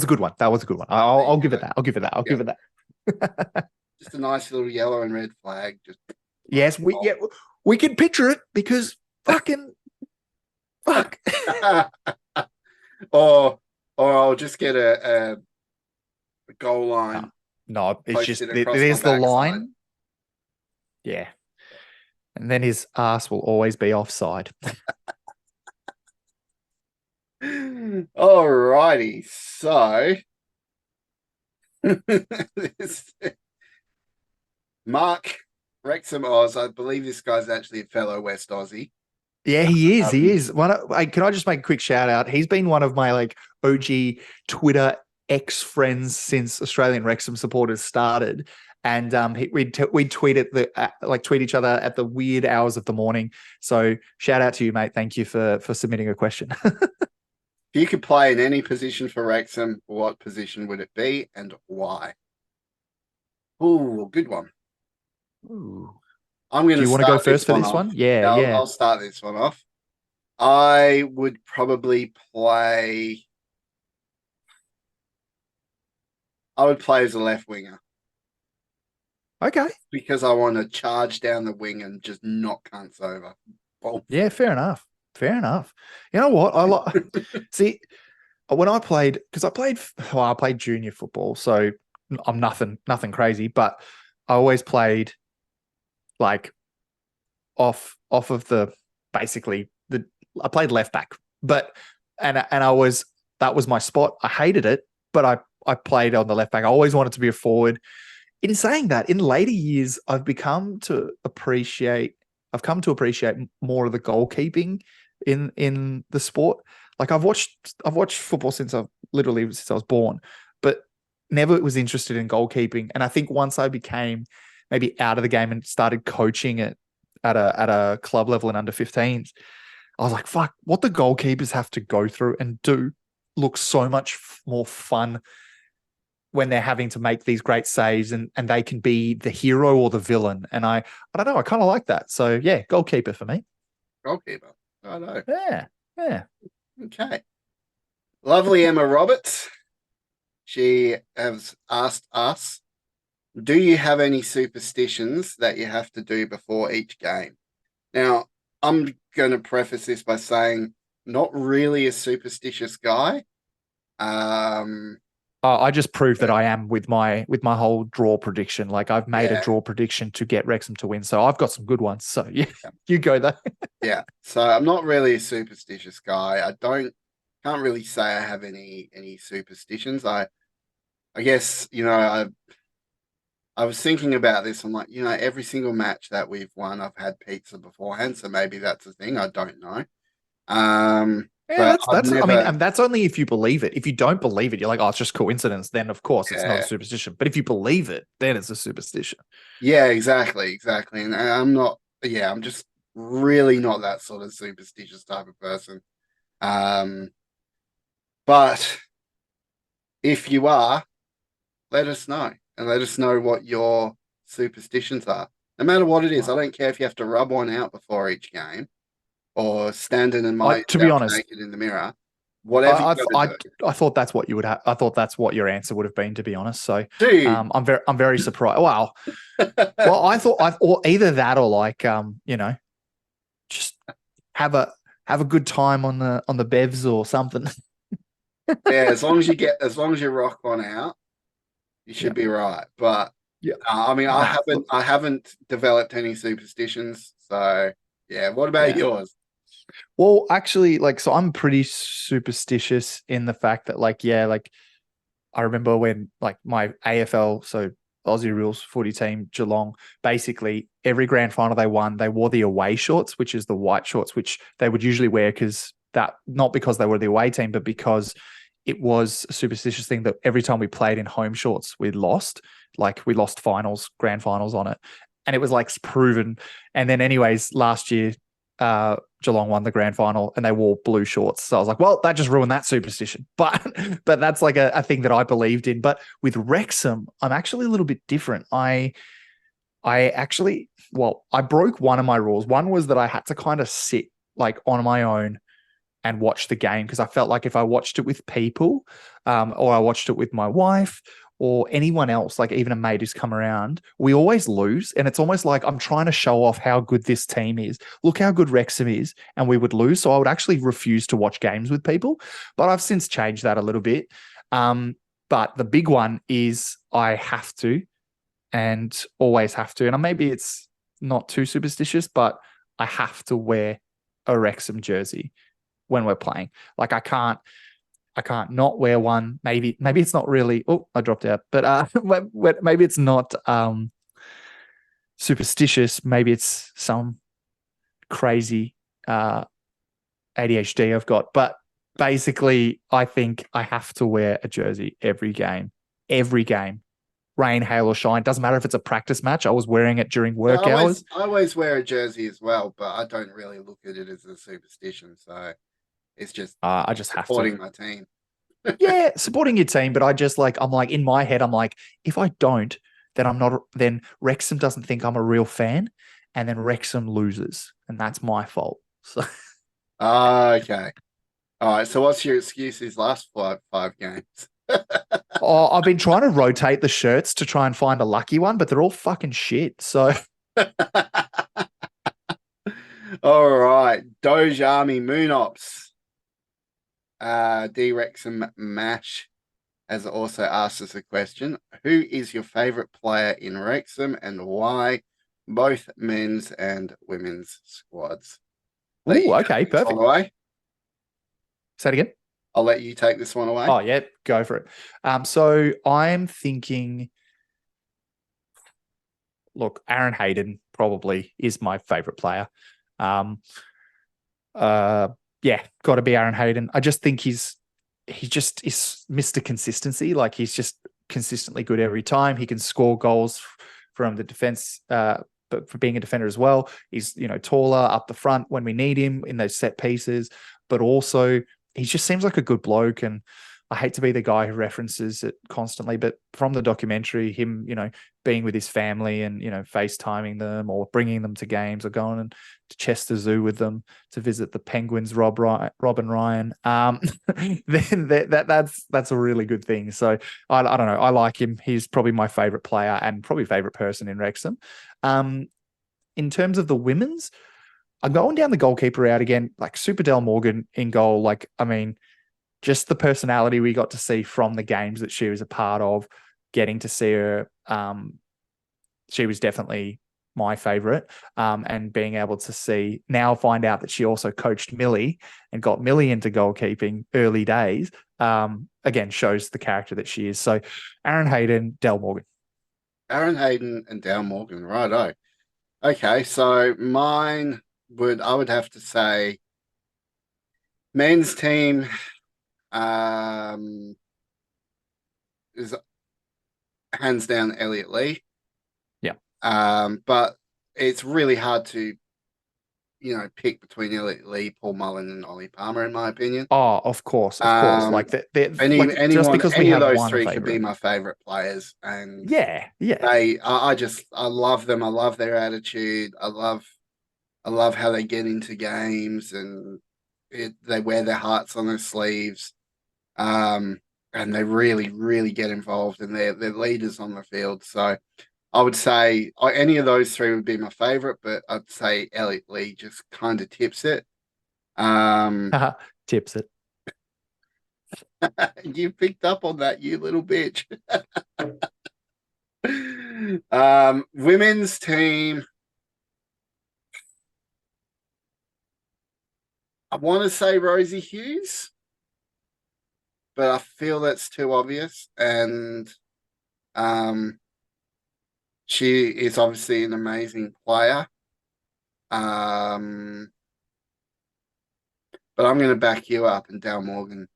good one. I'll give it that. I'll give it that. Just a nice little yellow and red flag. Just yes, we can picture it because fuck. or I'll just get a goal line. No, it's just Posted across there's my the line. backside. Yeah. And then his ass will always be offside. Alrighty. So This- Mark Wrexham Oz. I believe this guy's actually a fellow West Aussie. Yeah, he is. He Um, is. Can I just make a quick shout out? He's been one of my like OG Twitter ex friends since Australian Wrexham supporters started, and we'd tweet at tweet each other at the weird hours of the morning. So shout out to you, mate. Thank you for submitting a question. If you could play in any position for Wrexham, what position would it be and why? Ooh, good one. Ooh. I'm going Do to you want to go start this first for this off. one? Yeah, Yeah, yeah. I'll start this one off. I would probably play. I would play as a left winger Okay. because I want to charge down the wing and just knock cunts over. Boom. Yeah, fair enough. Fair enough. You know what? I like see when I played because I played junior football, so I'm nothing crazy, but I always played like off of the basically the I played left back, but and I was that was my spot. I hated it, but I played on the left back. I always wanted to be a forward. In saying that, in later years, I've come to appreciate more of the goalkeeping in the sport. Like I've watched football since I was born, but never was interested in goalkeeping. And I think once I became maybe out of the game and started coaching it at a club level in under 15s, I was like, fuck, what the goalkeepers have to go through and do looks so much more fun when they're having to make these great saves and they can be the hero or the villain. And I don't know, I kind of like that. So yeah, goalkeeper for me. Goalkeeper. I know. Yeah. Yeah. Okay. Lovely Emma Roberts. She has asked us, do you have any superstitions that you have to do before each game? Now, I'm going to preface this by saying, not really a superstitious guy. I just proved that But I am with my whole draw prediction. Like I've made a yeah, draw prediction to get Wrexham to win. So I've got some good ones. So yeah, you go there. yeah. So I'm not really a superstitious guy. Can't really say I have any superstitions. I guess, I was thinking about this. I'm like, every single match that we've won, I've had pizza beforehand. So maybe that's a thing. I don't know. Yeah, But I've that's I mean, never, and that's only if you believe it. If you don't believe it, you're like, oh, it's just coincidence. Then of course it's not a yeah, superstition. But if you believe it, then it's a superstition. yeah, exactly. And I'm not, yeah, I'm just really not that sort of superstitious type of person. Um, but if you are, let us know and let us know what your superstitions are. No matter what it is, I don't care if you have to rub one out before each game or stand and admire To be yourself honest, naked in the mirror. Whatever you I got to I do. I thought that's what you would have. I thought that's what your answer would have been. To be honest, so Dude. I'm very surprised. Wow. Well, or either that or like just have a have a good time on the bevs or something. Yeah, as long as you rock one out, you Yeah. should be right. But Yeah. I mean, Nah. I haven't developed any superstitions. So yeah, what about Yeah. yours? Well, actually, like, so I'm pretty superstitious in the fact that, like, yeah, like, I remember when, like, my AFL, so Aussie Rules footy team, Geelong, basically every grand final they won, they wore the away shorts, which is the white shorts, which they would usually wear not because they were the away team, but because it was a superstitious thing that every time we played in home shorts, we lost. Like, we lost grand finals on it. And it was like proven. And then, anyways, last year, Geelong won the grand final and they wore blue shorts. So I was like, well, that just ruined that superstition. But that's like a thing that I believed in. But with Wrexham, I'm actually a little bit different. I broke one of my rules. One was that I had to kind of sit like on my own and watch the game because I felt like if I watched it with people, or I watched it with my wife or anyone else, like even a mate who's come around, we always lose. And it's almost like I'm trying to show off how good this team is. Look how good Wrexham is, and we would lose. So I would actually refuse to watch games with people. But I've since changed that a little bit. But the big one is I have to and always have to. And maybe it's not too superstitious, but I have to wear a Wrexham jersey when we're playing. Like I I can't not wear one. Maybe it's not really. Oh, I dropped out. But maybe it's not superstitious. Maybe it's some crazy ADHD I've got. But basically, I think I have to wear a jersey every game. Every game. Rain, hail, or shine. Doesn't matter if it's a practice match. I was wearing it during work hours. I always wear a jersey as well, but I don't really look at it as a superstition. So it's just I just have to. supporting my team. Yeah, supporting your team, but I'm like in my head, I'm like, if I don't, then I'm not. Then Wrexham doesn't think I'm a real fan, and then Wrexham loses, and that's my fault. So Okay. All right. So what's your excuse these last five games? I've been trying to rotate the shirts to try and find a lucky one, but they're all fucking shit. So All right. Doge Army Moon Ops. D Wrexham Mash has also asked us a question. Who is your favorite player in Wrexham and why? Both men's and women's squads. ooh, okay, perfect. Away. Say it again. I'll let you take this one away. Oh yeah, go for it. So I'm thinking. Look, Aaron Hayden probably is my favorite player. Yeah, got to be Aaron Hayden. I just think he just is Mr. Consistency. Like he's just consistently good every time. He can score goals from the defense, but for being a defender as well. He's, taller up the front when we need him in those set pieces, but also he just seems like a good bloke. And I hate to be the guy who references it constantly, but from the documentary, him, being with his family and, FaceTiming them or bringing them to games or going to Chester Zoo with them to visit the Penguins, Rob and Ryan, then that's a really good thing. So I don't know. I like him. He's probably my favorite player and probably favorite person in Wrexham. In terms of the women's, I'm going down the goalkeeper route again, like Super Del Morgan in goal. Like, I mean, just the personality we got to see from the games that she was a part of, getting to see her, she was definitely my favorite. And being able to find out that she also coached Millie and got Millie into goalkeeping early days, again, shows the character that she is. So Aaron Hayden, Del Morgan. Aaron Hayden and Del Morgan, righto. Okay, so I would have to say men's team is hands down Elliot Lee. Yeah. But it's really hard to, pick between Elliot Lee, Paul Mullen, and Ollie Palmer, in my opinion. Oh, of course. Like just because we have of those one three favorite could be my favorite players, and yeah. I love them. I love their attitude. I love how they get into games and they wear their hearts on their sleeves. And they really, really get involved and they're leaders on the field. So I would say any of those three would be my favorite, but I'd say Elliot Lee just kind of tips it. Tips it. You picked up on that, you little bitch. Women's team. I want to say Rosie Hughes, but I feel that's too obvious. And she is obviously an amazing player. But I'm going to back you up and Del Morgan.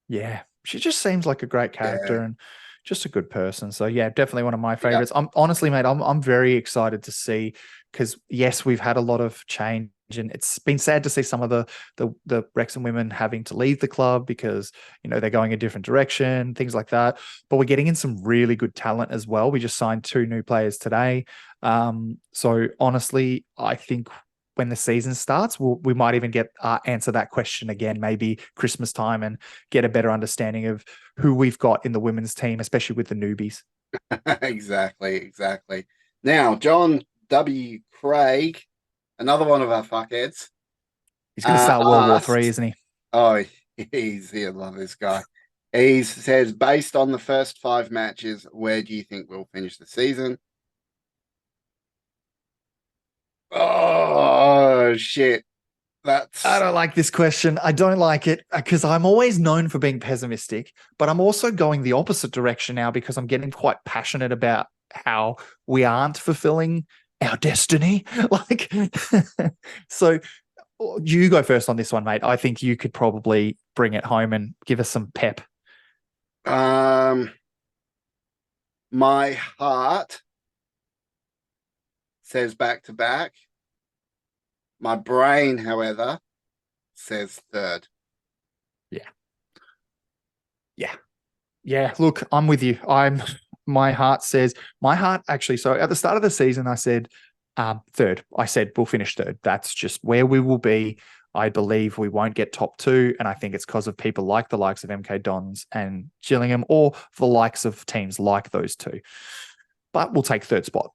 Yeah, she just seems like a great character and just a good person. So yeah, definitely one of my favorites. I'm honestly, mate, I'm very excited to see, because yes, we've had a lot of change and it's been sad to see some of the Wrexham women having to leave the club because, they're going a different direction, things like that. But we're getting in some really good talent as well. We just signed 2 new players today. So honestly, I think when the season starts, we might even get answer that question again, maybe Christmas time, and get a better understanding of who we've got in the women's team, especially with the newbies. Exactly. Now, John W. Craig, another one of our fuckheads. He's going to start World War III, isn't he? Oh, I love this guy. He says, based on the first 5 matches, where do you think we'll finish the season? Oh, shit. That's I don't like this question. I don't like it because I'm always known for being pessimistic, but I'm also going the opposite direction now because I'm getting quite passionate about how we aren't fulfilling our destiny. Like, so you go first on this one, mate. I think you could probably bring it home and give us some pep. my heart says back to back. My brain, however, says third. Yeah. Yeah. Yeah. Look, I'm with you. My heart actually, so at the start of the season, I said third. I said we'll finish third. That's just where we will be. I believe we won't get top two. And I think it's because of people like the likes of MK Dons and Gillingham or the likes of teams like those two. But we'll take third spot.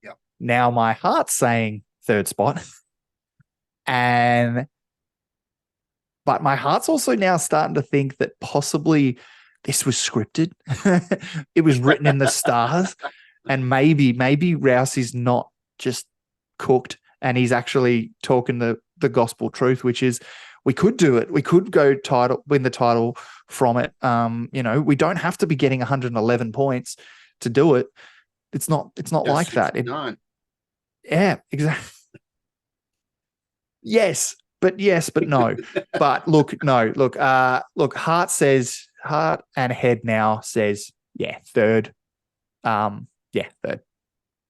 Yep. Now my heart's saying third spot. But my heart's also now starting to think that possibly this was scripted. It was written in the stars. And maybe Rouse is not just cooked and he's actually talking the gospel truth, which is we could do it. We could win the title from it. We don't have to be getting 111 points to do it. It's not like that. Yeah, exactly. Yes, but no. But look, heart and head now says, third. Third.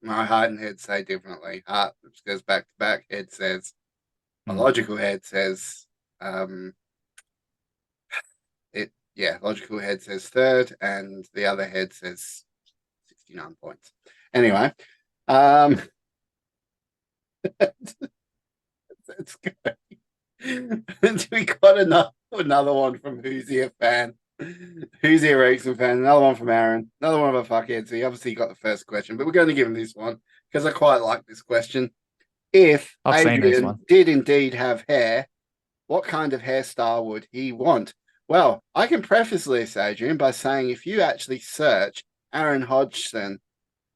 My heart and head say differently. Heart goes back to back. Head says, my logical head says, logical head says third, and the other head says 69 points. Anyway, that's good. We got another one from Who's Here fan. Who's Here Wrexham fan. Another one from Aaron. Another one of our fuckheads. He obviously got the first question, but we're going to give him this one because I quite like this question. If Adrian did indeed have hair, what kind of hairstyle would he want? Well, I can preface this, Adrian, by saying if you actually search Aaron Hodgson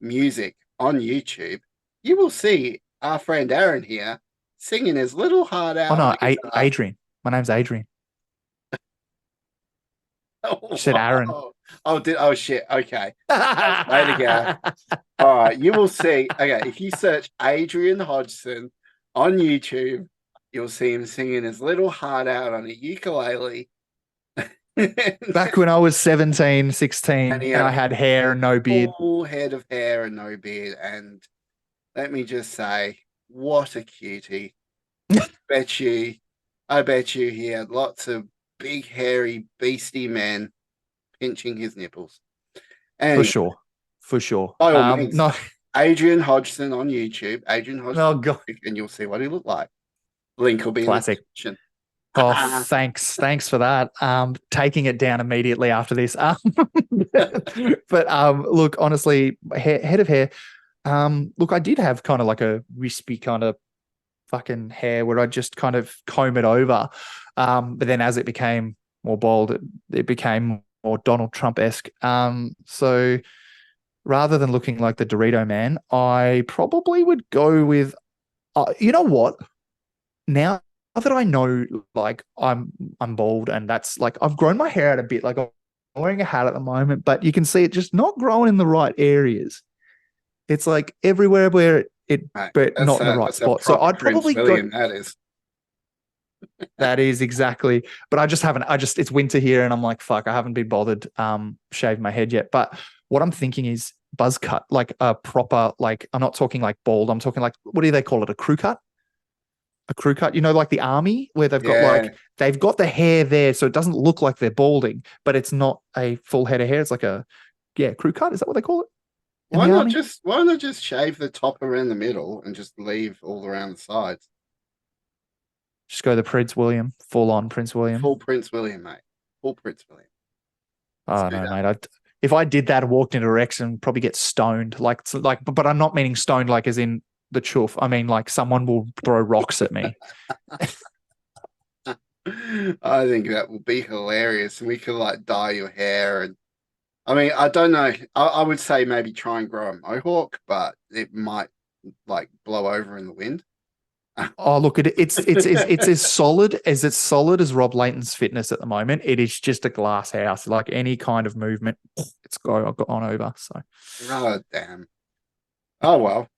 music on YouTube, you will see our friend Aaron here singing his little heart out. Oh no, Adrian. My name's Adrian. You said Aaron. Oh shit. Okay. Way to go. All right. You will see. Okay. If you search Adrian Hodgson on YouTube, you'll see him singing his little heart out on a ukulele. Back when I was 17, 16, and I had hair and no beard. Full head of hair and no beard. And let me just say, what a cutie. I bet you he had lots of big, hairy, beastie men pinching his nipples. Anyway, For sure. By all means, no. Adrian Hodgson on YouTube. Adrian Hodgson. Oh, God. And you'll see what he looked like. Link will be classic. In the description. Oh, thanks for that. Taking it down immediately after this. But look, honestly, head of hair. Look, I did have kind of like a wispy kind of fucking hair where I just kind of comb it over. But then as it became more bald, it became more Donald Trump-esque. So rather than looking like the Dorito man, I probably would go with, you know what? Now that I know, like I'm bald and that's like, I've grown my hair out a bit. Like I'm wearing a hat at the moment, but you can see it just not growing in the right areas. It's like everywhere where but not in the right spot. So I'd probably go. That is exactly. But it's winter here and I'm like, fuck, I haven't been bothered shaving my head yet. But what I'm thinking is buzz cut, like a proper, like, I'm not talking like bald. I'm talking like, what do they call it? A crew cut? A crew cut, like the army where they've got they've got the hair there. So it doesn't look like they're balding, but it's not a full head of hair. It's like a, crew cut. Is that what they call it? Why not just shave the top around the middle and just leave all around the sides? Just go the Prince William, full on Prince William. Full Prince William, mate. Full Prince William. Oh no, mate. If I did that and walked into Wrexham, probably get stoned. But I'm not meaning stoned like as in the chuff. I mean like someone will throw rocks at me. I think that would be hilarious. We could like dye your hair and I mean, I don't know. I would say maybe try and grow a mohawk, but it might like blow over in the wind. Oh, look, it's as solid as Rob Layton's fitness at the moment. It is just a glass house. Like any kind of movement, it's got on over. So Oh, damn. Oh, well.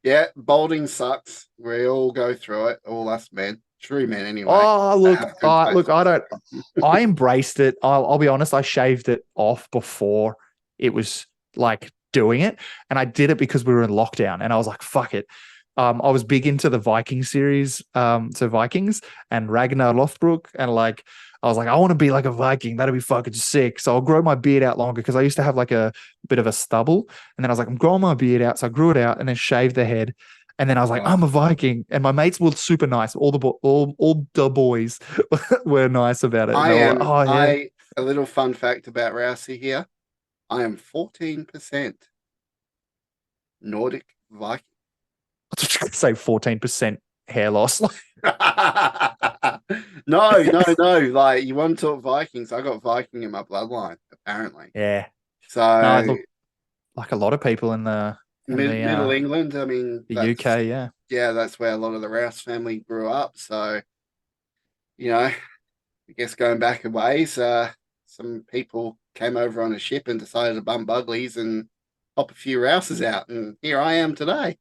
Yeah, balding sucks. We all go through it, all us men. True men, anyway. oh look, Good look, I faces. don't. I embraced it. I'll be honest. I shaved it off before it was like doing it, and I did it because we were in lockdown, and I was like, "Fuck it." I was big into the Viking series, so Vikings and Ragnar Lothbrok, and like I was like, I want to be like a Viking. That'd be fucking sick. So I'll grow my beard out longer because I used to have like a bit of a stubble, and then I was like, I'm growing my beard out, so I grew it out and then shaved the head. And then I was like, Oh. I'm a Viking, and my mates were super nice. All the boys were nice about it. And I they were like, am, oh yeah, a little fun fact about Rousey here. I am 14% Nordic Viking. say 14% hair loss. No. Like, you want to talk Vikings? I got Viking in my bloodline, apparently. Yeah, no, So, look, like a lot of people in the Middle England, I mean, the that's, UK, yeah. yeah, that's where a lot of the Rouse family grew up. So, I guess going back a ways, some people came over on a ship and decided to bum Buglies and pop a few Rouses out, and here I am today.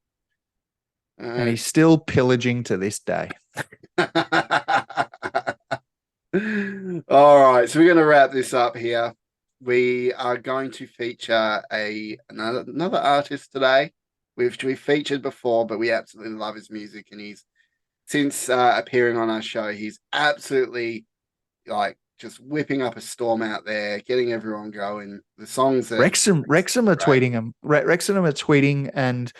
And he's still pillaging to this day. All right, so we're going to wrap this up here. We are going to feature another artist today, which we featured before, but we absolutely love his music, and he's since appearing on our show, he's absolutely like just whipping up a storm out there, getting everyone going. The songs that Wrexham are great. tweeting him. Wrexham are tweeting and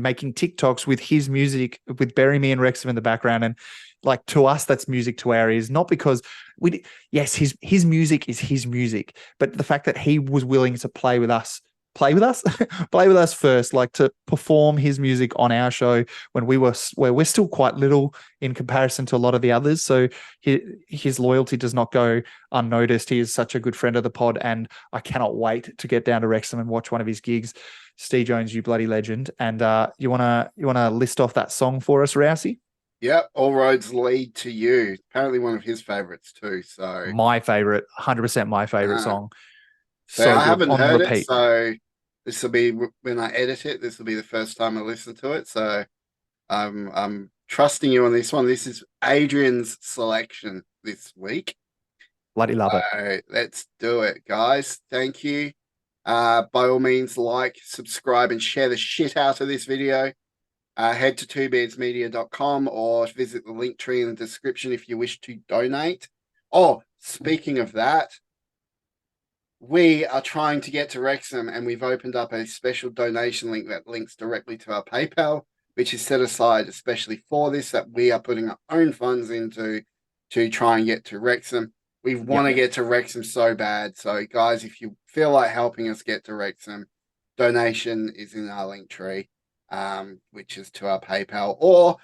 making TikToks with his music, with Bury Me and Wrexham in the background. And like, to us, that's music to our ears. Not because his music is his music, but the fact that he was willing to play with us play with us first, like to perform his music on our show when we're still quite little in comparison to a lot of the others. So his loyalty does not go unnoticed. He is such a good friend of the pod, and I cannot wait to get down to Wrexham and watch one of his gigs. Steve Jones, you bloody legend. And you wanna list off that song for us, Rousey? Yep, All Roads Lead to You. Apparently one of his favorites too. So My favorite, 100% my favorite song. So I good, haven't on heard repeat. it, so this will be when I edit it. This will be the first time I listen to it. So I'm trusting you on this one. This is Adrian's selection this week. Bloody love it. So let's do it, guys. Thank you. By all means, like, subscribe, and share the shit out of this video. Head to twobeardsmedia.com or visit the link tree in the description if you wish to donate. Oh, speaking of that, we are trying to get to Wrexham, and we've opened up a special donation link that links directly to our PayPal, which is set aside especially for this, that we are putting our own funds into to try and get to Wrexham. We want to get to Wrexham so bad. So, guys, if you feel like helping us get to Wrexham, donation is in our link tree, which is to our PayPal. Or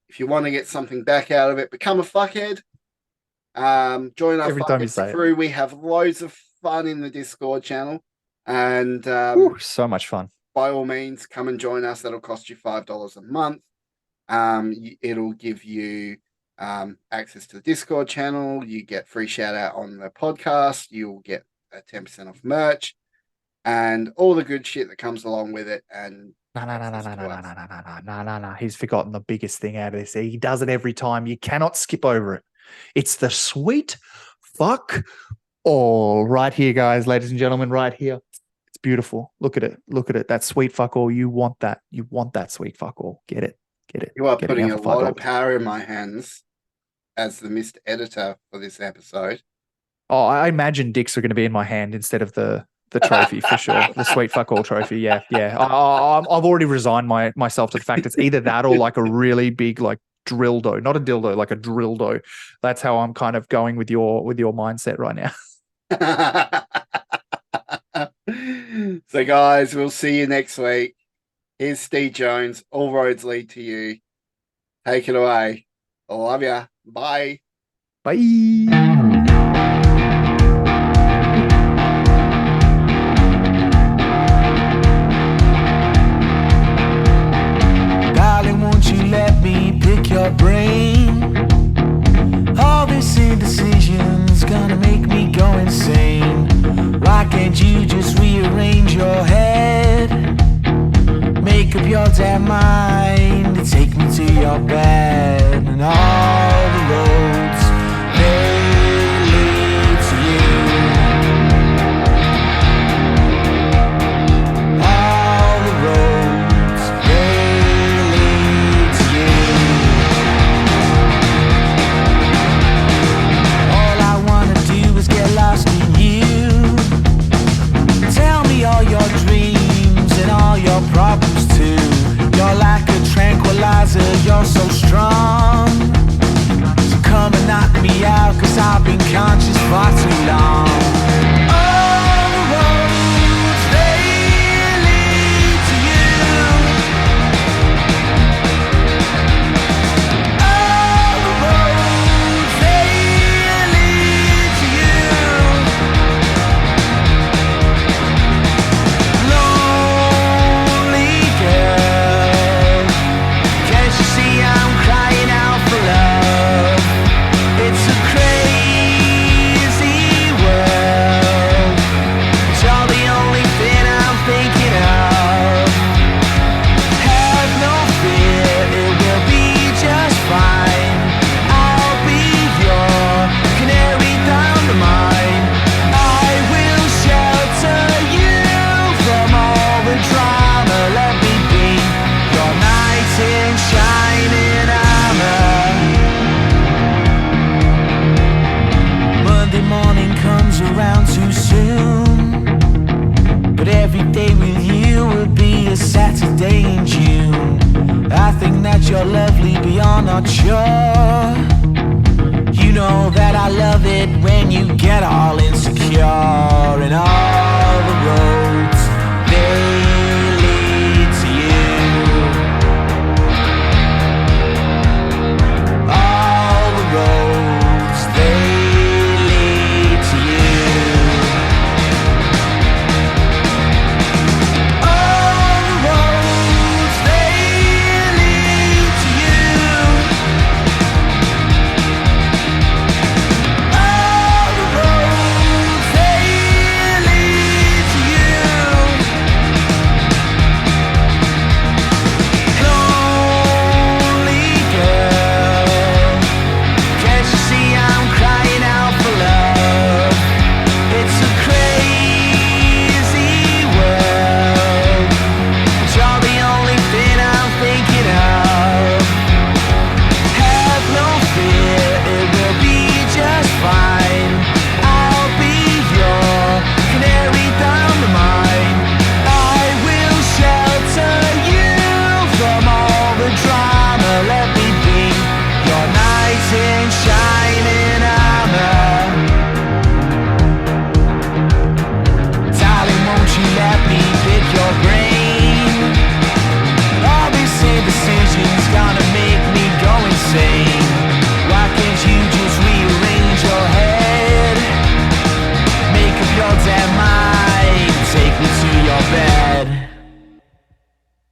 if you want to get something back out of it, become a fuckhead. Join our Every time you say crew. We have loads of fun in the Discord channel, and so much fun. By all means, come and join us. That'll cost you $5 a month. It'll give you access to the Discord channel. You get free shout out on the podcast. You'll get a 10% off merch and all the good shit that comes along with it. And No. He's forgotten the biggest thing out of this. He does it every time. You cannot skip over it. It's the sweet fuck all right here, guys, ladies and gentlemen, right here. It's beautiful. Look at it. Look at it. That sweet fuck all. You want that. You want that sweet fuck all. Get it. Get it. You are Get putting it a lot of power in my hands as the Mr. Editor for this episode. Oh, I imagine dicks are going to be in my hand instead of the trophy for sure. The sweet fuck all trophy. Yeah. I've already resigned myself to the fact it's either that or like a really big like drilldo, not a dildo, like a drilldo. That's how I'm kind of going with your mindset right now. So, guys, we'll see you next week. Here's Steve Jones. All roads lead to you. Take it away. I love ya. Bye. Bye. Darling, won't you your brain. All this indecision's gonna make me go insane. Why can't you just rearrange your head? Make up your damn mind and take me to your bed. And all the roads, they lead to you. All the roads, they lead to you. All I wanna do is get lost in you. Tell me all your dreams and all your problems too. You're like a tranquilizer, you're so strong. So come and knock me out, 'cause I've been conscious far too long. All the roads, they lead to you. All the roads, they lead to you. Lonely girl, can't you see I'm crying out for love? It's a crazy world, but you're the only thing I'm thinking of. Have no fear, it will be just fine. I'll be your canary down the mine. I will shelter you from all the drama. Let me be your knight in shining armor. Monday morning comes around too soon, but every day with you will be a Saturday in June. I think that you're lovely beyond not sure. You know that I love it when you get all insecure. And all